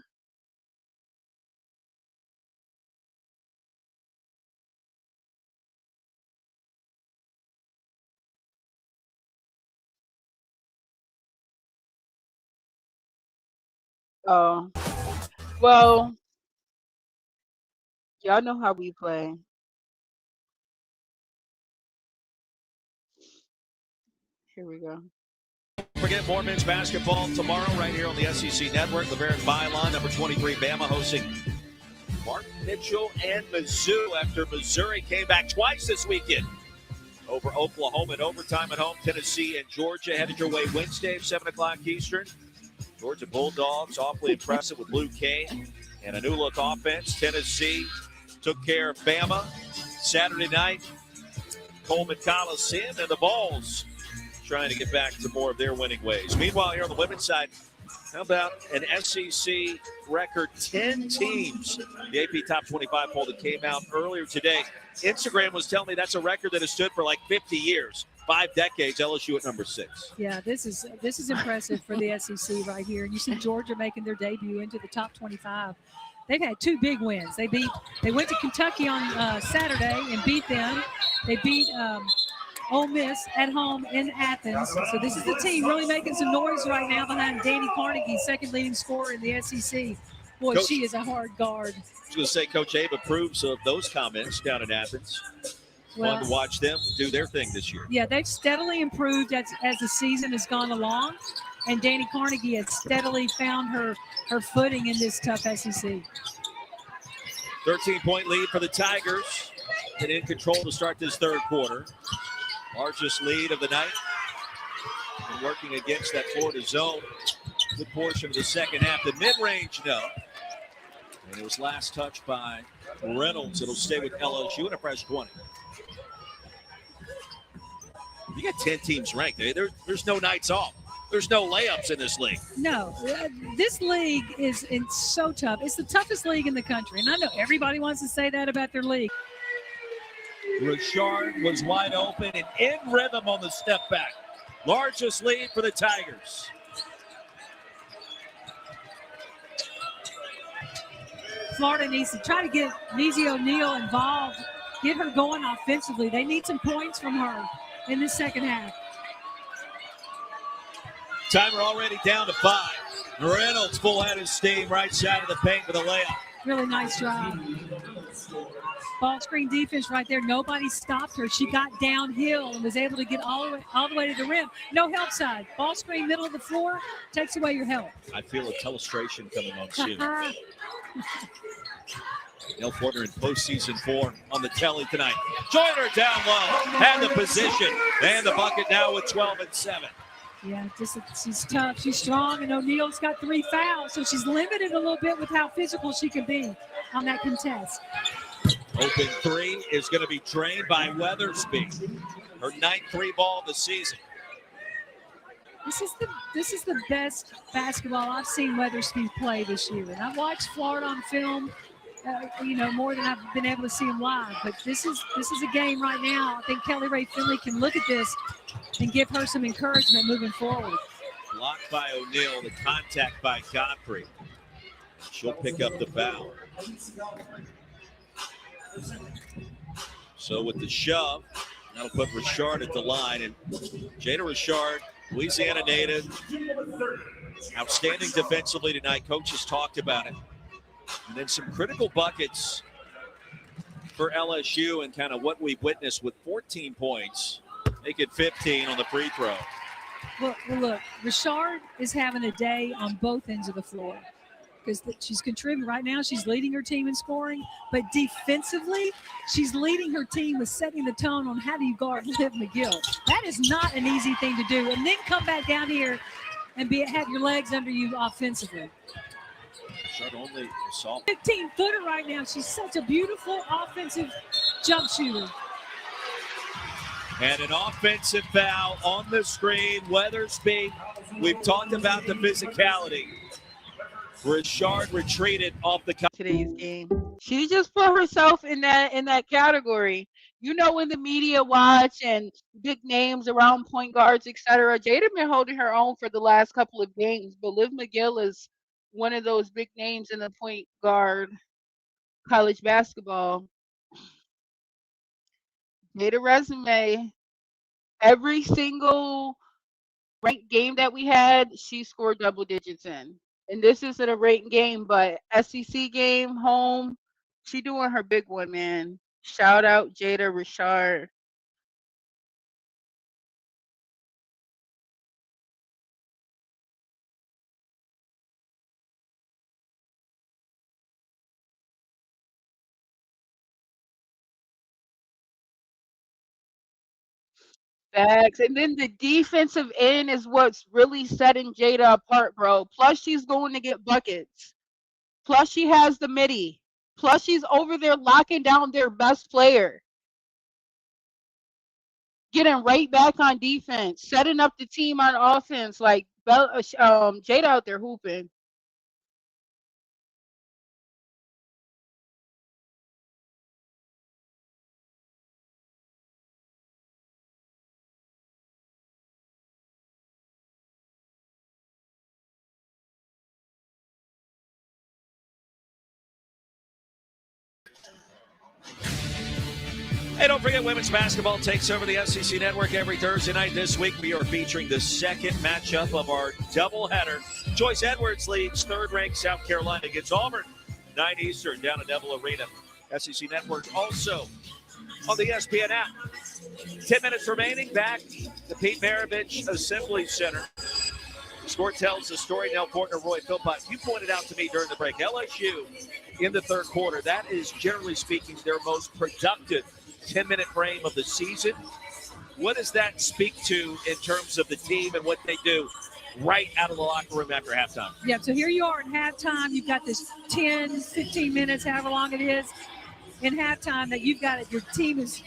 Well, y'all know how we play. Here we go.
Forget more men's basketball tomorrow right here on the SEC Network. The Barrett Bylon, number 23, Bama, hosting Mark Mitchell and Mizzou after Missouri came back twice this weekend over Oklahoma in overtime at home. Tennessee and Georgia headed your way Wednesday, 7 o'clock Eastern. Georgia Bulldogs awfully impressive with Luke Kane and a new-look offense. Tennessee took care of Bama Saturday night, Coleman Coliseum, and the Vols trying to get back to more of their winning ways. Meanwhile, here on the women's side, how about an SEC record 10 teams? The AP Top 25 poll that came out earlier today. Instagram was telling me that's a record that has stood for like 50 years, 5 decades. LSU at number 6.
Yeah, this is impressive for the SEC right here. And you see Georgia making their debut into the top 25. They've had 2 big wins. They went to Kentucky on Saturday and beat them. They beat Ole Miss at home in Athens. So this is the team really making some noise right now behind Danny Carnegie, second leading scorer in the SEC. Boy, Coach, she is a hard guard.
I was going to say, Coach Abe approves of those comments down in Athens.
Well,
fun to watch them do their thing this year.
Yeah, they've steadily improved as the season has gone along. And Danny Carnegie has steadily found her footing in this tough SEC.
13-point lead for the Tigers. And in control to start this third quarter. Largest lead of the night. And working against that Florida zone. Good portion of the second half. The mid-range, no. And it was last touched by Reynolds. It'll stay with LSU and a fresh 20. You got 10 teams ranked. There's no nights off. There's no layups in this league.
No, this league is so tough. It's the toughest league in the country. And I know everybody wants to say that about their league.
Rashard was wide open and in rhythm on the step back. Largest lead for the Tigers.
Florida needs to try to get Neezy O'Neal involved, get her going offensively. They need some points from her in the second half.
Timer already down to 5. Reynolds full-headed steam right side of the paint with a layup.
Really nice job. Ball screen defense right there. Nobody stopped her. She got downhill and was able to get all the way to the rim. No help side. Ball screen middle of the floor takes away your help.
I feel a telestration coming on soon. Nell Fortner in postseason form on the telly tonight. Joyner down low, had the position, and the bucket now with 12 and 7.
Yeah, she's tough. She's strong, and O'Neal's got 3 fouls, so she's limited a little bit with how physical she can be on that contest.
Open three is going to be drained by Weathersby. Her 9th 3-ball of the season.
This is the best basketball I've seen Weathersby play this year. And I've watched Florida on film, more than I've been able to see them live. But this is a game right now. I think Kelly Rae Finley can look at this and give her some encouragement moving forward.
Blocked by O'Neal, the contact by Godfrey. She'll pick up the foul. So with the shove, that'll put Rashard at the line. And Jada Rashard, Louisiana native, outstanding defensively tonight. Coaches talked about it. And then some critical buckets for LSU and kind of what we've witnessed with 14 points. Make it 15 on the free throw.
Well, look, Rashard is having a day on both ends of the floor because she's contributing. Right now, she's leading her team in scoring, but defensively, she's leading her team with setting the tone on how do you guard Liv McGill. That is not an easy thing to do. And then come back down here and have your legs under you offensively.
Rashard only assault.
15-footer right now. She's such a beautiful offensive jump shooter.
And an offensive foul on the screen. Weathersby, we've talked about the physicality. Rashard retreated off the
today's game. She just put herself in that category. When the media watch and big names around point guards, etc. Jada been holding her own for the last couple of games, but Liv McGill is one of those big names in the point guard college basketball. Jada resume. Every single ranked game that we had, she scored double digits in. And this isn't a ranked game, but SEC game, home, she doing her big one, man. Shout out Jada Rashard. Facts. And then the defensive end is what's really setting Jada apart, bro. Plus, she's going to get buckets. Plus, she has the midi. Plus, she's over there locking down their best player. Getting right back on defense, setting up the team on offense. Like Jada out there hooping.
Hey, don't forget women's basketball takes over the SEC Network every Thursday night. This week we are featuring the second matchup of our doubleheader. Joyce Edwards leads third-ranked South Carolina against Auburn. 9 Eastern down at Neville Arena. SEC Network also on the ESPN app. 10 minutes remaining back to Pete Maravich Assembly Center. The score tells the story. Nell Fortner, Roy Philpott. You pointed out to me during the break, LSU in the third quarter, that is generally speaking their most productive 10-minute frame of the season. What does that speak to in terms of the team and what they do right out of the locker room after halftime?
Yeah, so here you are at halftime. You've got this 10, 15 minutes, however long it is, in halftime that you've got it. Your team is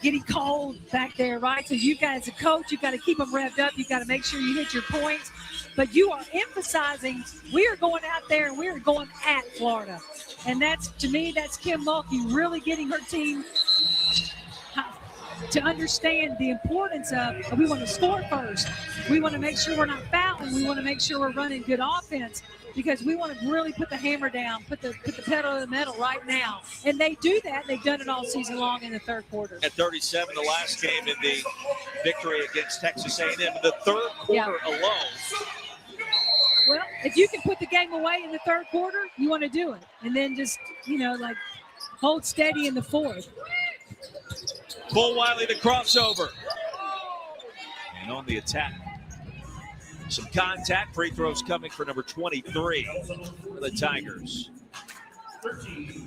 getting cold back there, right? So you've got, as a coach, you've got to keep them revved up. You've got to make sure you hit your points. But you are emphasizing we are going out there and we are going at Florida. And that's, to me, that's Kim Mulkey really getting her team to understand the importance of we want to score first. We want to make sure we're not fouling. We want to make sure we're running good offense because we want to really put the hammer down, put the pedal to the metal right now. And they do that. They've done it all season long in the third quarter.
At 37, the last game in the victory against Texas A&M in the third quarter alone.
Well, if you can put the game away in the third quarter, you want to do it. And then just, hold steady in the fourth.
Fulwiley, the crossover. And on the attack, some contact. Free throws coming for number 23 for the Tigers.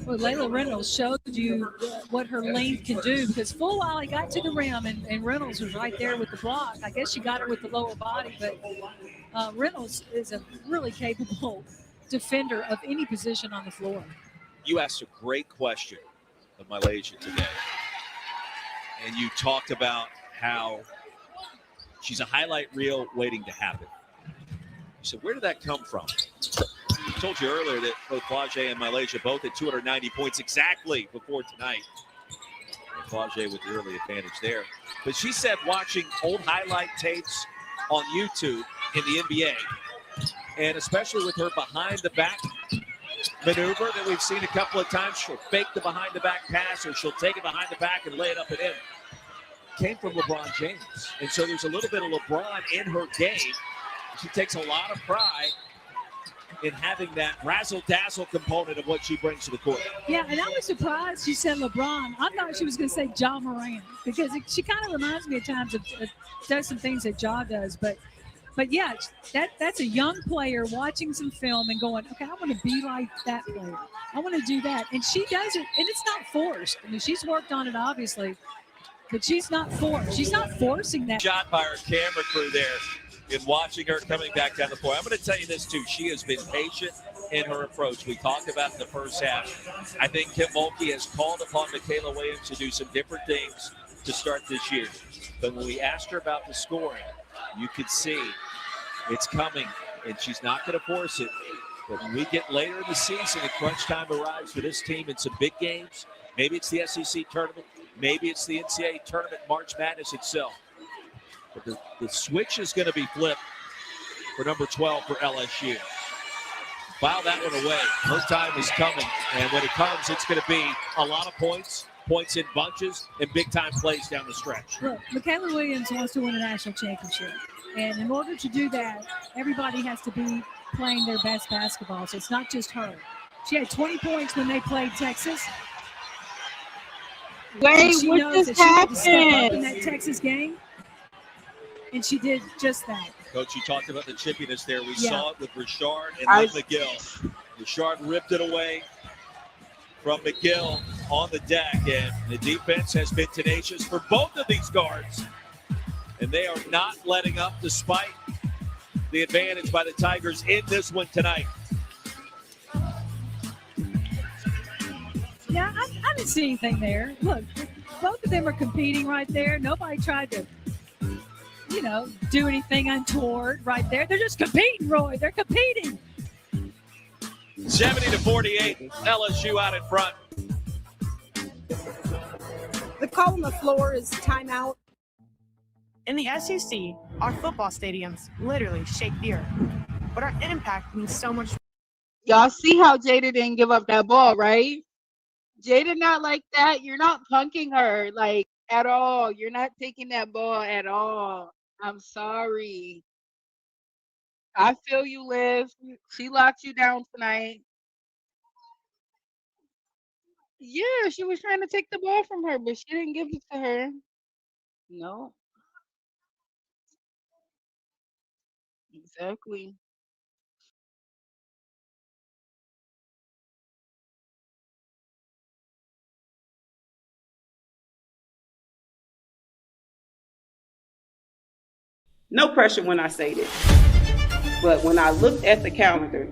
Well, Layla Reynolds showed you what her length can do because Fulwiley got to the rim and Reynolds was right there with the block. I guess she got it with the lower body, but Reynolds is a really capable defender of any position on the floor.
You asked a great question of MiLaysia today. And you talked about how she's a highlight reel waiting to happen. You said, where did that come from? I told you earlier that both Flage and MiLaysia both at 290 points exactly before tonight. Flage with the early advantage there. But she said watching old highlight tapes on YouTube in the NBA, and especially with her behind the back maneuver that we've seen a couple of times, she'll fake the behind the back pass or she'll take it behind the back and lay it up and in. Came from LeBron James. And so there's a little bit of LeBron in her game. She takes a lot of pride in having that razzle-dazzle component of what she brings to the court.
Yeah, and I was surprised she said LeBron. I thought she was going to say Ja Morant because she kind of reminds me at times of does some things that Ja does. But yeah, that's a young player watching some film and going, okay, I want to be like that player. I want to do that. And she does it, and it's not forced. I mean, she's worked on it, obviously, but she's not forced. She's not forcing that.
Shot by our camera crew there in watching her coming back down the floor. I'm going to tell you this, too. She has been patient in her approach. We talked about it in the first half. I think Kim Mulkey has called upon Michaela Williams to do some different things to start this year. But when we asked her about the scoring, you could see it's coming, and she's not going to force it. But when we get later in the season and crunch time arrives for this team in some big games, maybe it's the SEC tournament, maybe it's the NCAA tournament, March Madness itself. But the switch is going to be flipped for number 12 for LSU. File that one away. Her time is coming. And when it comes, it's going to be a lot of points in bunches, and big-time plays down the stretch.
Look, Michaela Williams wants to win a national championship. And in order to do that, everybody has to be playing their best basketball. So it's not just her. She had 20 points when they played Texas.
Wait,
she
what
knows
just
that she had to step up in
happened?
that Texas game. And she did just that.
Coach, you talked about the chippiness there. We
Yeah.
saw it with Rashard and with McGill. Rashard ripped it away from McGill on the deck, and the defense has been tenacious for both of these guards. And they are not letting up despite the advantage by the Tigers in this one tonight.
Yeah, I didn't see anything there. Look, both of them are competing right there. Nobody tried to, do anything untoward right there. They're just competing, Roy. They're competing.
70-48, LSU out in front.
The call on the floor is timeout. In the SEC, our football stadiums literally shake the earth, but our impact means so much.
Y'all see how Jada didn't give up that ball, right? Jada not like that. You're not punking her, like, at all. You're not taking that ball at all. I'm sorry. I feel you, Liv. She locked you down tonight. Yeah, she was trying to take the ball from her, but she didn't give it to her. No, exactly.
No pressure when I say this. But when I looked at the calendar,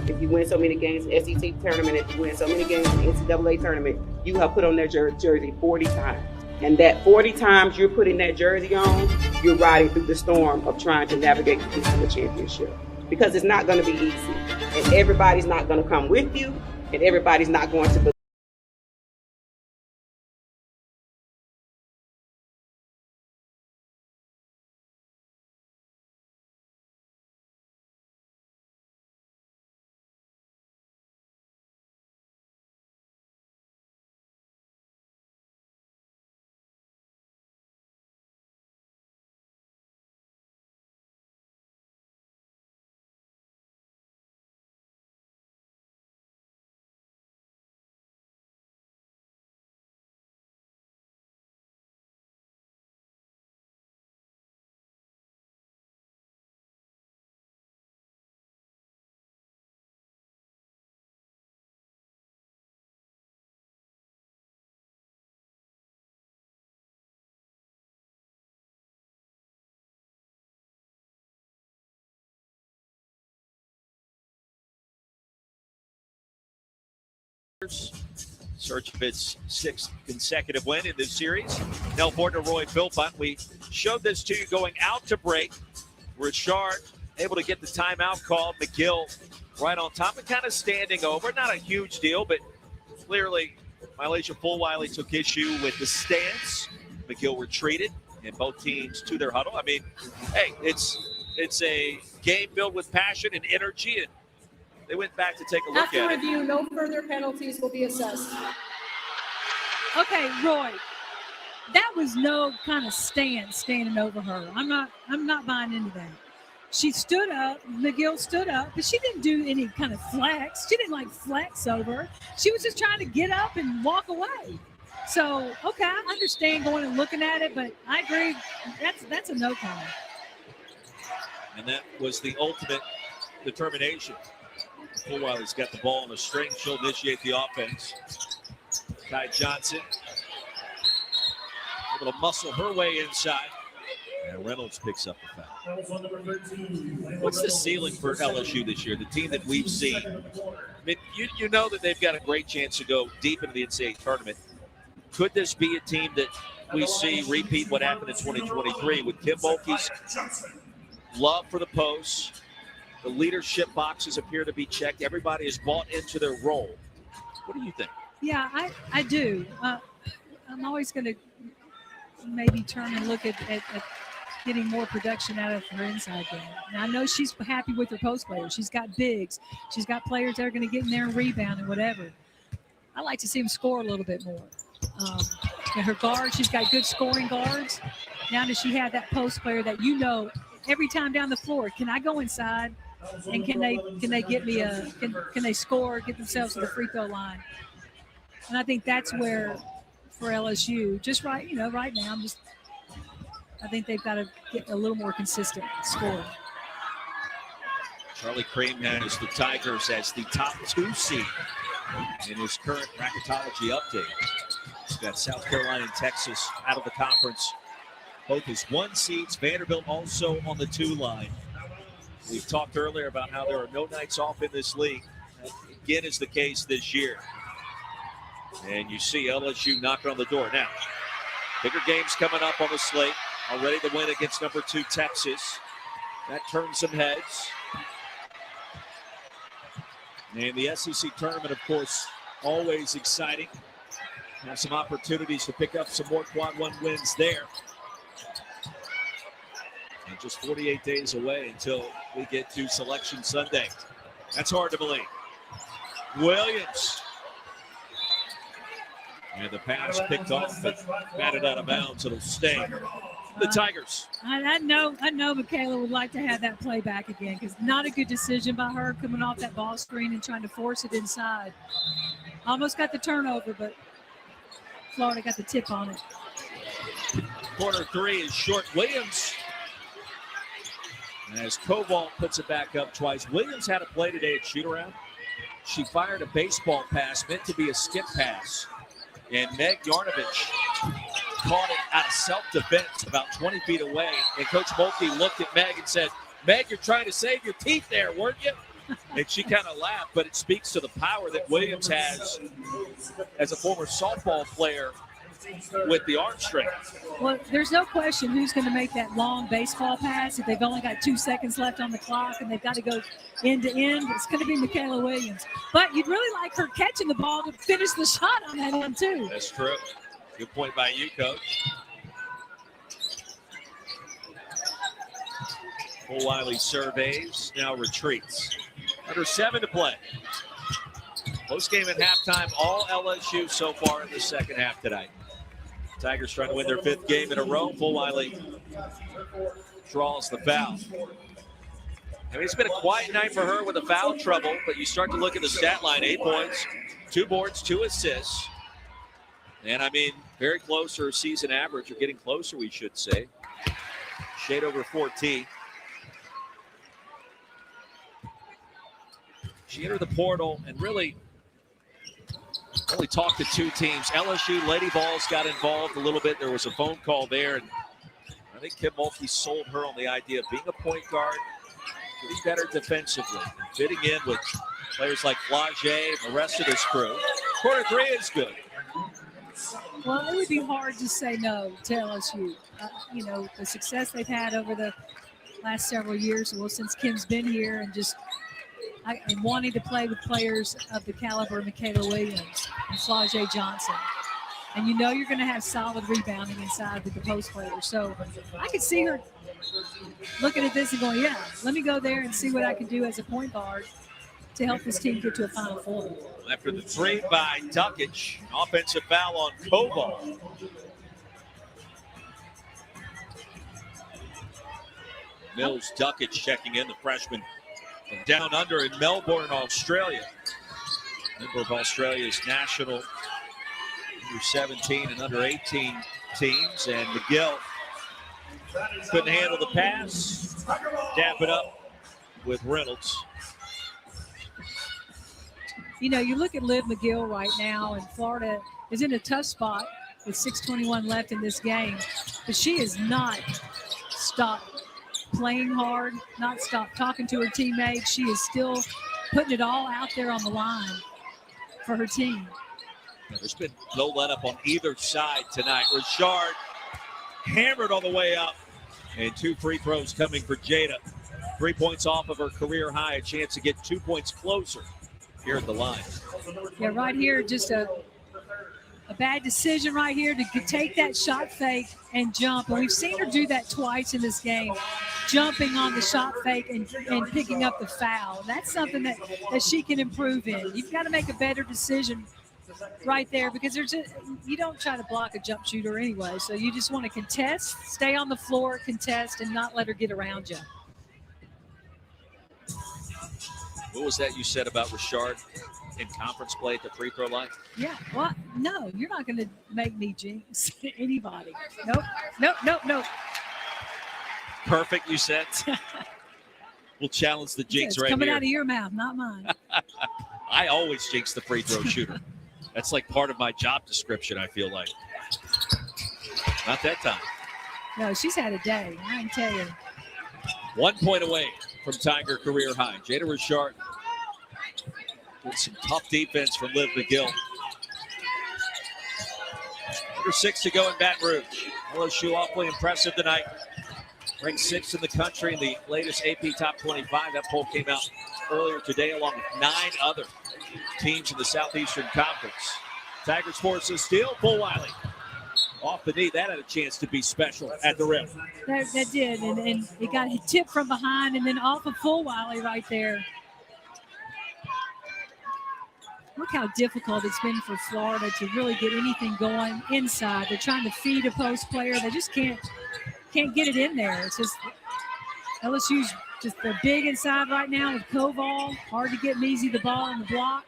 if you win so many games in the SEC tournament, if you win so many games in the NCAA tournament, you have put on that jersey 40 times. And that 40 times you're putting that jersey on, you're riding through the storm of trying to navigate to the championship. Because it's not going to be easy. And everybody's not going to come with you, and everybody's not going to
search of its 6th consecutive win in this series. Nell, Fortner, Roy, Philpott. We showed this to you going out to break. Rashard able to get the timeout called. McGill right on top and kind of standing over. Not a huge deal, but clearly MiLaysia Fulwiley took issue with the stance. McGill retreated, and both teams to their huddle. I mean, hey, it's a game filled with passion and energy, and they went back to take a look
After
at
review, no further penalties will be assessed.
Okay, Roy, that was no kind of standing over her. I'm not buying into that. She stood up, McGill stood up, but she didn't do any kind of flex. She didn't like flex over her. She was just trying to get up and walk away. So, okay, I understand going and looking at it, but I agree, that's a no call.
And that was the ultimate determination. Fulwiley's got the ball on a string. She'll initiate the offense. Kai Johnson able to muscle her way inside. And Reynolds picks up the foul. What's the ceiling for LSU this year, the team that we've seen? I mean, you know that they've got a great chance to go deep into the NCAA tournament. Could this be a team that we see repeat what happened in 2023 with Kim Mulkey's love for the post? The leadership boxes appear to be checked. Everybody has bought into their role. What do you think?
Yeah, I do. I'm always going to maybe turn and look at getting more production out of her inside game. And I know she's happy with her post players. She's got bigs. She's got players that are going to get in there and rebound and whatever. I like to see them score a little bit more. And her guards, she's got good scoring guards. Now does she have that post player that every time down the floor, can I go inside and can they get me can they score, get themselves to the free throw line? And I think that's where for LSU, just right now, I think they've got to get a little more consistent scoring.
Charlie Cream has the Tigers as the top 2 seed in his current bracketology update. He's got South Carolina and Texas out of the conference. Both as 1 seeds. Vanderbilt also on the 2 line. We've talked earlier about how there are no nights off in this league. That again is the case this year. And you see LSU knocking on the door. Now, bigger games coming up on the slate. Already the win against number 2 Texas. That turns some heads. And the SEC tournament, of course, always exciting. Have some opportunities to pick up some more quad 1 wins there. And just 48 days away until we get to Selection Sunday. That's hard to believe. Williams. And the pass picked off, but batted out of bounds. It'll stay. The Tigers.
I know Michaela would like to have that play back again because not a good decision by her coming off that ball screen and trying to force it inside. Almost got the turnover, but Florida got the tip on it.
Corner 3 is short. Williams. As Koval puts it back up twice. Williams had a play today at shoot-around. She fired a baseball pass meant to be a skip pass. And Meg Yarnovich caught it out of self-defense about 20 feet away. And Coach Mulkey looked at Meg and said, Meg, you're trying to save your teeth there, weren't you? And she kind of laughed, but it speaks to the power that Williams has as a former softball player with the arm strength.
Well, there's no question who's going to make that long baseball pass if they've only got 2 seconds left on the clock and they've got to go end to end. It's going to be Michaela Williams. But you'd really like her catching the ball to finish the shot on that end, too.
That's true. Good point by you, Coach. Fulwiley surveys, now retreats. Under 7 to play. Post game at halftime, all LSU so far in the second half tonight. Tigers trying to win their 5th game in a row. Fulwiley draws the foul. I mean, it's been a quiet night for her with the foul trouble, but you start to look at the stat line, 8 points, 2 boards, 2 assists. And I mean, very close to her season average, or getting closer, we should say. Shade over 14. She entered the portal and really only talked to 2 teams. LSU, Lady Vols got involved a little bit. There was a phone call there, and I think Kim Mulkey sold her on the idea of being a point guard, getting better defensively, and fitting in with players like Flage and the rest of this crew. Quarter three is good.
Well, it would be hard to say no to LSU. You know, the success they've had over the last several years, well, since Kim's been here, and just and wanting to play with players of the caliber of Michaela Williams and Flau'jae Johnson. And you know you're going to have solid rebounding inside with the post players. So I could see her looking at this and going, yeah, let me go there and see what I can do as a point guard to help this team get to a Final Four.
After the three by Duckage, offensive foul on Koval. Mills Duckage checking in, the freshman from down under in Melbourne, Australia. Member of Australia's national under 17 and under 18 teams. And McGill couldn't handle the pass. Dap it up with Reynolds.
You know, you look at Liv McGill right now, and Florida is in a tough spot with 6:21 left in this game. But she has not stopped playing hard, not stopped talking to her teammates. She is still putting it all out there on the line for her team.
There's been no let up on either side tonight. Rashard hammered on the way up. And 2 free throws coming for Jada. 3 points off of her career high, a chance to get 2 points closer here at the line.
Yeah, right here, just a bad decision right here to take that shot fake and jump. And we've seen her do that twice in this game, jumping on the shot fake and picking up the foul. That's something that she can improve in. You've got to make a better decision right there, because you don't try to block a jump shooter anyway. So you just want to contest, stay on the floor, contest, and not let her get around you.
What was that you said about Rashard in conference play at the free throw line?
Yeah, well, no, you're not going to make me jinx anybody. Nope.
Perfect, you said. We'll challenge the jinx right
coming
here.
Out of your mouth, not mine.
I always jinx the free throw shooter. That's like part of my job description, I feel like. Not that time.
No, she's had a day, I can tell you.
1 point away from Tiger career high. Jada Rashard with some tough defense from Liv McGill. Number 6 to go in Baton Rouge. LSU awfully impressive tonight. Ranked 6th in the country in the latest AP Top 25. That poll came out earlier today, along with 9 other teams in the Southeastern Conference. Tiger Sports is steal. Fulwiley off the knee. That had a chance to be special at the rim.
That did, and it got tipped from behind and then off of Fulwiley right there. Look how difficult it's been for Florida to really get anything going inside. They're trying to feed a post player. They just can't get it in there. It's just LSU's just they're big inside right now with Koval. Hard to get Measy the ball on the block.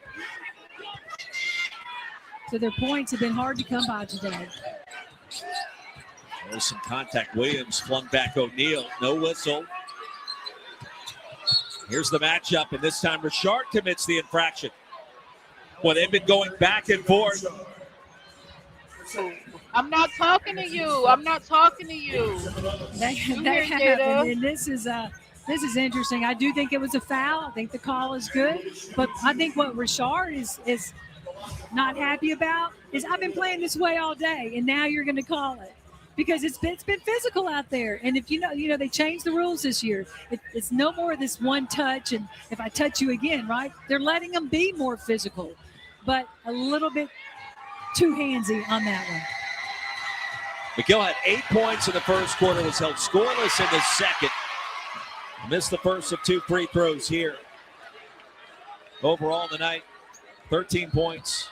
So their points have been hard to come by today.
There's some contact. Williams flung back O'Neal. No whistle. Here's the matchup, and this time Rashard commits the infraction. Well, they've been going back and forth.
I'm not talking to you. I'm not talking to you.
That happened, and this is interesting. I do think it was a foul. I think the call is good, but I think what Rashard is not happy about is I've been playing this way all day, and now you're going to call it because it's been physical out there. And if you know they changed the rules this year. It's no more of this one touch, and if I touch you again, right? They're letting them be more physical, but a little bit too handsy on that one.
McGill had 8 points in the first quarter, was held scoreless in the second. Missed the first of 2 free throws here. Overall tonight, 13 points,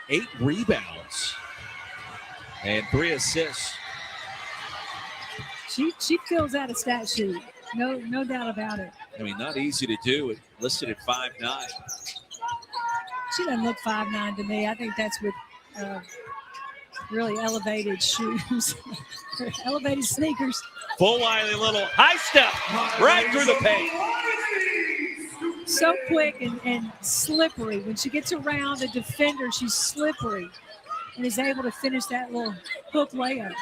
8 rebounds, and 3 assists.
She fills out a stat sheet. No doubt about it.
I mean, not easy to do. It listed at 5'9".
She doesn't look 5'9" to me. I think that's with really elevated shoes, elevated sneakers.
Fulwiley, little high step right through the paint.
So quick and slippery. When she gets around a defender, she's slippery and is able to finish that little hook layup.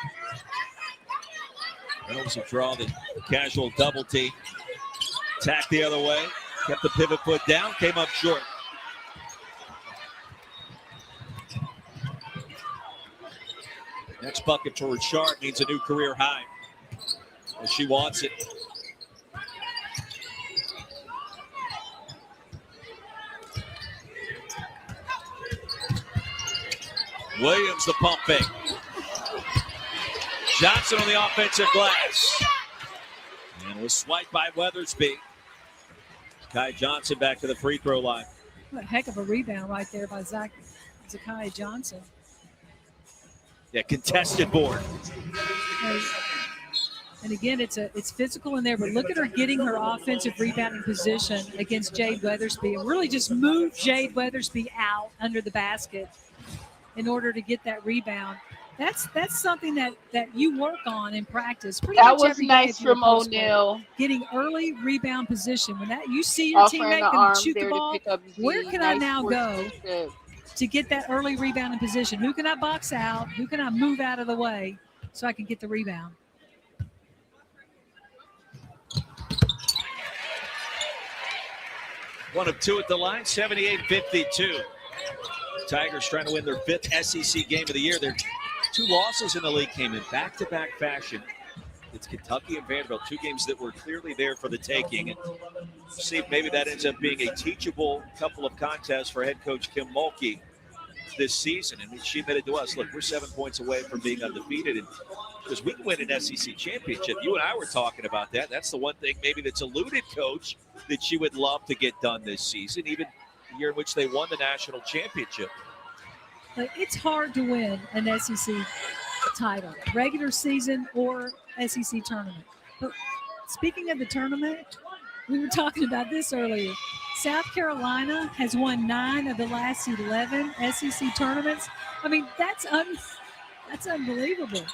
Reynolds will draw the casual double T. Tack the other way. Kept the pivot foot down. Came up short. Next bucket to Rashard means a new career high. And she wants it. Williams the pump fake. Johnson on the offensive glass. And it was swiped by Weathersby. Kai Johnson back to the free throw line.
What a heck of a rebound right there by Zakai Johnson.
Yeah, contested board.
And again, it's physical in there, but look at her getting her offensive rebounding position against Jade Weathersby and really just move Jade Weathersby out under the basket in order to get that rebound. That's something that you work on in practice.
That was nice from O'Neal.
Getting early rebound position. When that you see your teammate can shoot the ball, where can I now go to get that early rebounding position? Who can I box out? Who can I move out of the way so I can get the rebound?
One of two at the line, 78-52. Tigers trying to win their 5th SEC game of the year. Their 2 losses in the league came in back-to-back fashion. It's Kentucky and Vanderbilt, 2 games that were clearly there for the taking. And see if maybe that ends up being a teachable couple of contests for head coach Kim Mulkey this season. And she admitted to us, look, we're 7 points away from being undefeated. And because we can win an SEC championship. You and I were talking about that. That's the one thing maybe that's eluded Coach that she would love to get done this season, even the year in which they won the national championship.
But it's hard to win an SEC title, regular season or SEC tournament. But speaking of the tournament, we were talking about this earlier. South Carolina has won 9 of the last 11 SEC tournaments. I mean, that's unbelievable.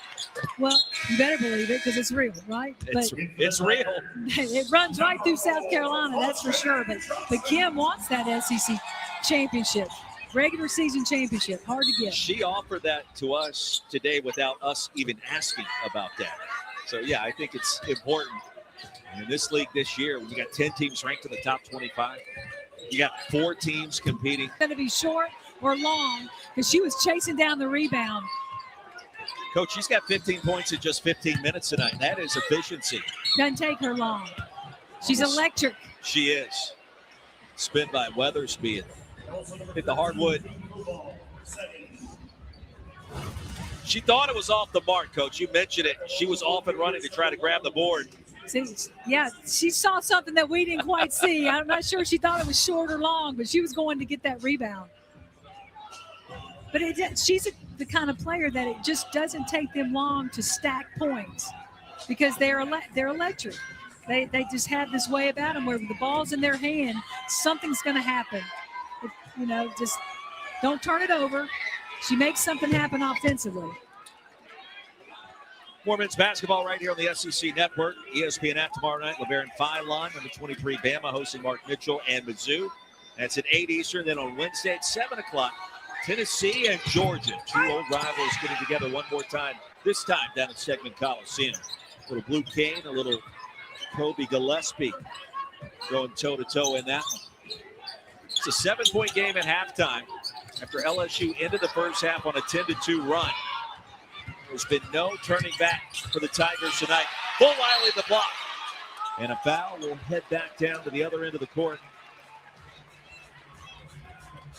Well, you better believe it because it's real, right?
It's real.
It runs right through South Carolina, that's for sure. But Kim wants that SEC championship. Regular season championship, hard to get.
She offered that to us today without us even asking about that. So, yeah, I think it's important. And in this league this year, we got 10 teams ranked in the top 25. You got 4 teams competing.
Going to be short or long because she was chasing down the rebound.
Coach, she's got 15 points in just 15 minutes tonight. That is efficiency.
Doesn't take her long. She's electric.
She is. Spin by Weathersby. Hit the hardwood. She thought it was off the mark, Coach. You mentioned it. She was off and running to try to grab the board.
See, yeah, she saw something that we didn't quite see. I'm not sure she thought it was short or long, but she was going to get that rebound. But she's the kind of player that it just doesn't take them long to stack points because they're electric. They just have this way about them where the ball's in their hand, something's going to happen. Just don't turn it over. She makes something happen offensively.
More men's basketball right here on the SEC Network. ESPN app tomorrow night. LeBaron Fine, number 23, Bama, hosting Mark Mitchell and Mizzou. That's at 8 Eastern. Then on Wednesday at 7 o'clock, Tennessee and Georgia. 2 old rivals getting together one more time, this time down at Segment Coliseum. A little Blue Cane, a little Kobe Gillespie going toe-to-toe in that one. It's a 7-point game at halftime after LSU ended the first half on a 10-2 run. There's been no turning back for the Tigers tonight. Fulwiley the block. And a foul will head back down to the other end of the court.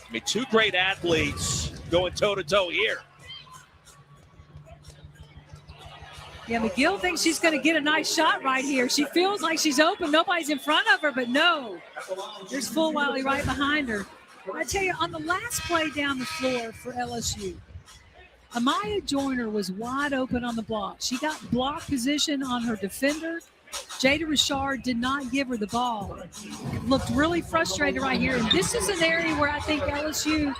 I mean, 2 great athletes going toe-to-toe here.
Yeah, McGill thinks she's going to get a nice shot right here. She feels like she's open. Nobody's in front of her, but no. There's Fulwiley right behind her. I tell you, on the last play down the floor for LSU, Amiya Joyner was wide open on the block. She got block position on her defender. Jada Rashard did not give her the ball. Looked really frustrated right here. And this is an area where I think LSU,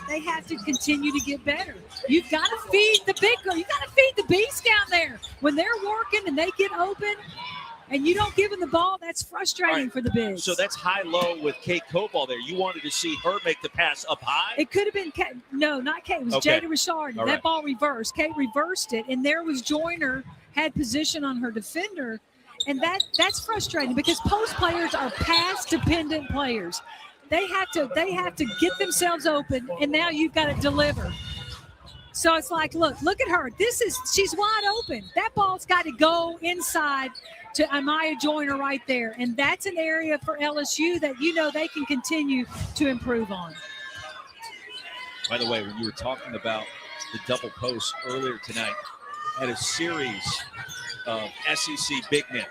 they have to continue to get better. You've got to feed the big girl. You've got to feed the beast down there. When they're working and they get open and you don't give them the ball, that's frustrating for the bigs.
So that's high-low with Kate Koval there. You wanted to see her make the pass up high?
It could have been Kate. No, not Kate. It was Jada Rashard. That ball reversed. Kate reversed it, and there was Joyner had position on her defender, and that's frustrating because post players are pass-dependent players. They have to get themselves open, and now you've got to deliver. So it's like, look at her. She's wide open. That ball's got to go inside to Amiya Joyner right there. And that's an area for LSU that, they can continue to improve on.
By the way, when you were talking about the double post earlier tonight, I had a series of SEC big men,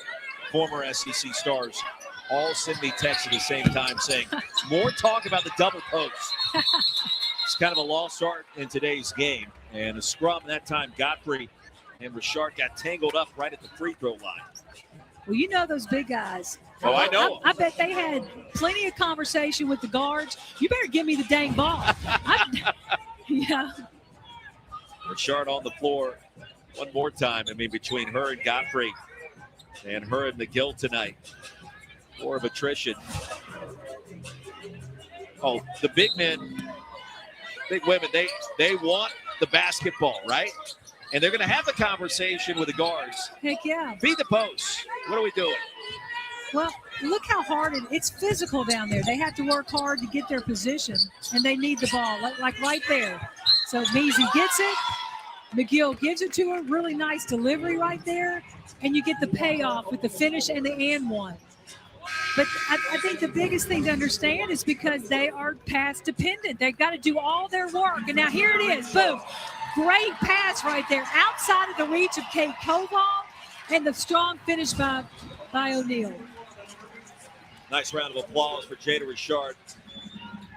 former SEC stars, all send me texts at the same time saying, more talk about the double post. It's kind of a lost art in today's game. And a scrum that time, Godfrey and Rashard got tangled up right at the free throw line.
Well, those big guys.
Oh, I know.
I bet they had plenty of conversation with the guards. You better give me the dang ball. Yeah.
Rashard on the floor one more time. Between her and Godfrey and her and McGill tonight. More of attrition. Oh, the big men, big women, they want the basketball, right? And they're going to have the conversation with the guards.
Heck yeah.
Feed the post. What are we doing?
Well, look how hard it's physical down there. They have to work hard to get their position, and they need the ball, like right there. So Measy gets it. McGill gives it to her. Really nice delivery right there. And you get the payoff with the finish and the and one. But I think the biggest thing to understand is because they are pass dependent. They've got to do all their work. And now here it is. Boom. Great pass right there outside of the reach of Kate Koval, and the strong finish by O'Neal.
Nice round of applause for Jada Rashard.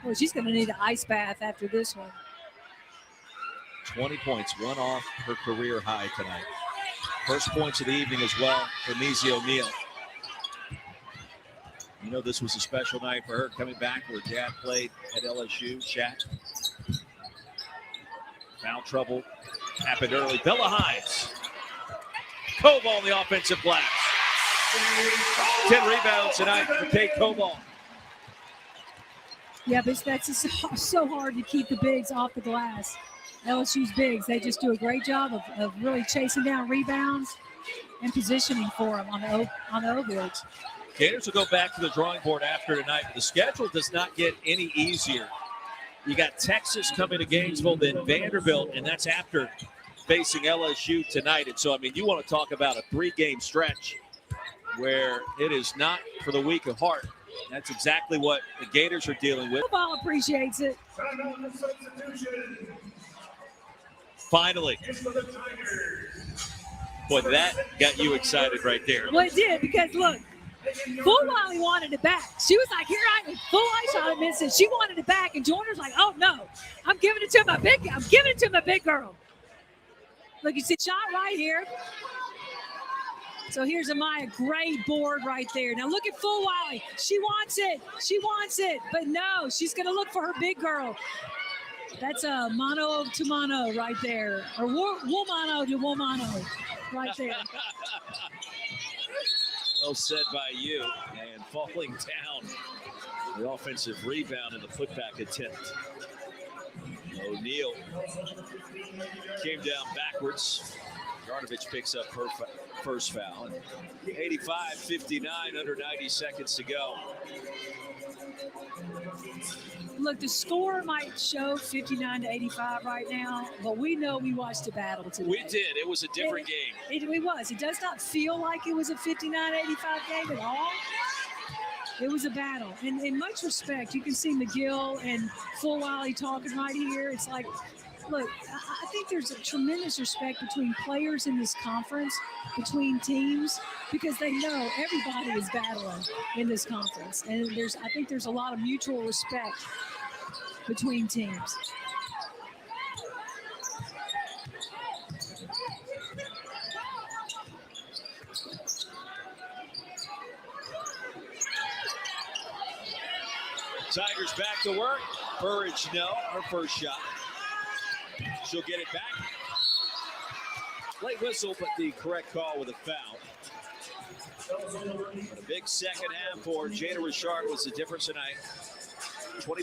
Well, she's going to need an ice bath after this one.
20 points, one off her career high tonight. First points of the evening as well for Measy O'Neal. This was a special night for her coming back where dad played at LSU. Shaq. Foul trouble happened early. Bella Hines. Koval on the offensive glass. 10 rebounds tonight for Kate Koval.
Yeah, but that's so hard to keep the bigs off the glass. LSU's bigs, they just do a great job of really chasing down rebounds and positioning for them on the O-boards.
Gators will go back to the drawing board after tonight. The schedule does not get any easier. You got Texas coming to Gainesville, then Vanderbilt, and that's after facing LSU tonight. And so, you want to talk about a 3-game stretch where it is not for the weak of heart. That's exactly what the Gators are dealing with.
Football appreciates it.
Finally. Boy, that got you excited right there.
Well, it did, because look, Fulwiley wanted it back. She was like, here I am, full ice on it, missing. She wanted it back, and Joyner's like, oh no, I'm giving it to my big girl. Look, you see shot right here. So here's Amiya, great board right there. Now look at Fulwiley. She wants it, but no, she's gonna look for her big girl. That's a mano to mano right there, or womano to womano right there.
Well said by you. And falling down, the offensive rebound and the putback attempt. O'Neal came down backwards. Maravich picks up her first foul. 85-59, under 90 seconds to go.
Look, the score might show 59-85 right now, but we know we watched a battle today.
We did. It was a different game.
It was. It does not feel like it was a 59-85 game at all. It was a battle. And in much respect, you can see McGill and Fulwiley talking right here. It's like, look, I think there's a tremendous respect between players in this conference, between teams, because they know everybody is battling in this conference. And I think there's a lot of mutual respect between teams.
Tigers back to work. Burridge, no, her first shot. She'll get it back. Late whistle, but the correct call with a foul. But a big second half for Jada Rashard was the difference tonight. 20.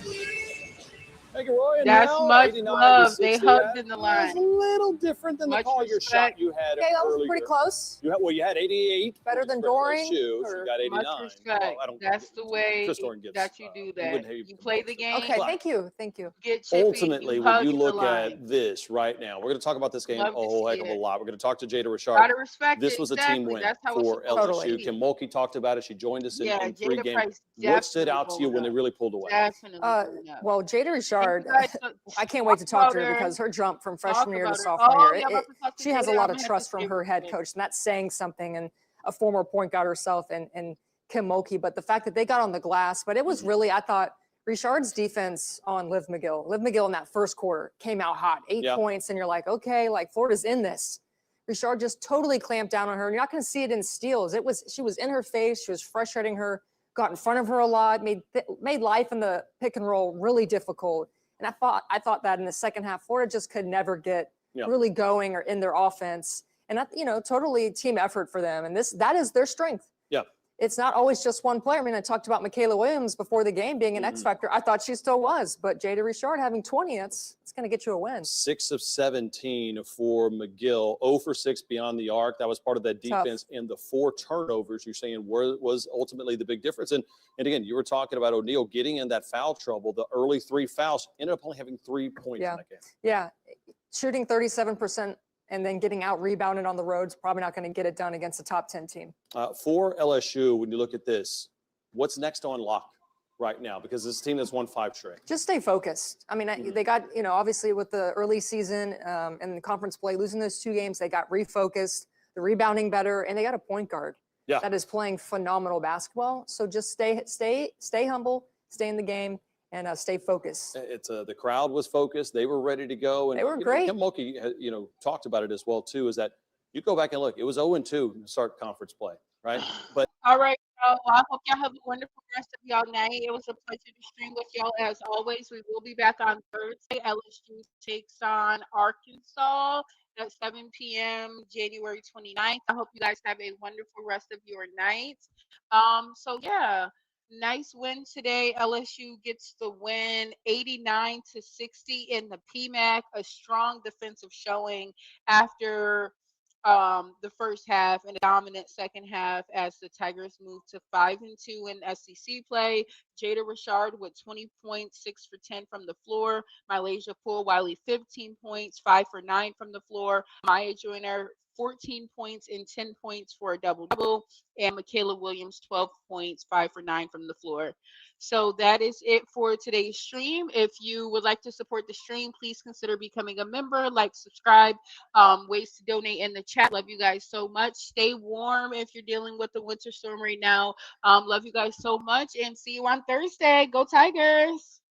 Thank you, Roy. And
That's
Nell,
much
89
love.
to
They
60.
hugged in the
That
line.
was a little different than the
Much
Collier
respect.
shot you had
Okay, that was
earlier.
pretty close.
You had 88.
Better than
for
Doring,
LSU.
or-
She got 89.
Much respect.
Well, I don't.
That's the way
Chris Doring gets,
that you do
we
that.
wouldn't hate
You
him
play
for
the
that.
game.
Okay,
But
thank you. Thank you.
Get chippy.
ultimately,
you
when
hug
you
in the
look
line.
at this right now, we're going to talk about this game
Love
a
to
whole
see
heck of a
it.
lot. We're going to talk to Jada Rashard.
Gotta respect
This
it.
was a
Exactly.
team win
That's how it's
for
supposed
LSU.
to be.
Kim Mulkey talked about it. She joined us
Yeah,
in three
Jada
games.
Price
What stood
definitely
out to you when they
pulled
really pulled away?
Definitely pulled up.
Well, Jada
And
Rashard,
you guys
I can't wait to talk to her because her jump from freshman year to
about her.
sophomore
Oh,
year,
yeah, I'm about to talk to
she has a
Jada.
lot
I'm
of
gonna have
trust
to
from
stay
her
with
head
you.
coach, and that's saying something. And a former point guard herself, and Kim Mulkey. But the fact that they got on the glass, but it was really, I thought, Richard's defense on Liv McGill. Liv McGill in that first quarter came out hot, 8 points, and you're like, okay, like Florida's in this. Richard just totally clamped down on her. You're not going to see it in steals. She was in her face. She was frustrating her, got in front of her a lot, made life in the pick and roll really difficult. And I thought that in the second half, Florida just could never get really going or in their offense. And that, totally team effort for them. And that is their strength.
Yeah.
It's not always just one player. I mean, I talked about Michaela Williams before the game being an X factor. I thought she still was, but Jada Rashard having 20, it's going to get you a win.
6 of 17 for McGill, 0 for 6 beyond the arc. That was part of that defense.
Tough.
And the 4 turnovers you're saying was ultimately the big difference. And again, you were talking about O'Neal getting in that foul trouble. The early 3 fouls ended up only having 3 points in that game.
Yeah, shooting 37%. And then getting out rebounded on the road is probably not going to get it done against a top 10 team.
For LSU, when you look at this, what's next on lock right now? Because this team has won 5 straight.
Just stay focused. I mean, they got, obviously with the early season and the conference play, losing those 2 games, they got refocused, the rebounding better, and they got a point guard that is playing phenomenal basketball. So just stay humble, stay in the game, and stay focused.
It's the crowd was focused. They were ready to go. And
they were great.
Kim Mulkey, talked about it as well too. Is that you go back and look? It was 0-2 to start conference play, right? But
all right, y'all. Well, I hope y'all have a wonderful rest of y'all night. It was a pleasure to stream with y'all as always. We will be back on Thursday. LSU takes on Arkansas at 7 p.m. January 29th. I hope you guys have a wonderful rest of your night. So yeah. Nice win today. LSU gets the win 89 to 60 in the PMAC. A strong defensive showing after the first half and a dominant second half as the Tigers move to 5-2 in SEC play. Jada Rashard with 20 points, 6 for 10 from the floor. MiLaysia Fulwiley 15 points, 5 for 9 from the floor. Amiya Joyner 14 points and 10 points for a double-double, and Michaela Williams 12 points, 5 for 9 from the floor. So that is it for today's stream. If you would like to support the stream, please consider becoming a member, subscribe, ways to donate in the chat. Love you guys so much. Stay warm if you're dealing with the winter storm right now. Love you guys so much, and see you on Thursday. Go Tigers!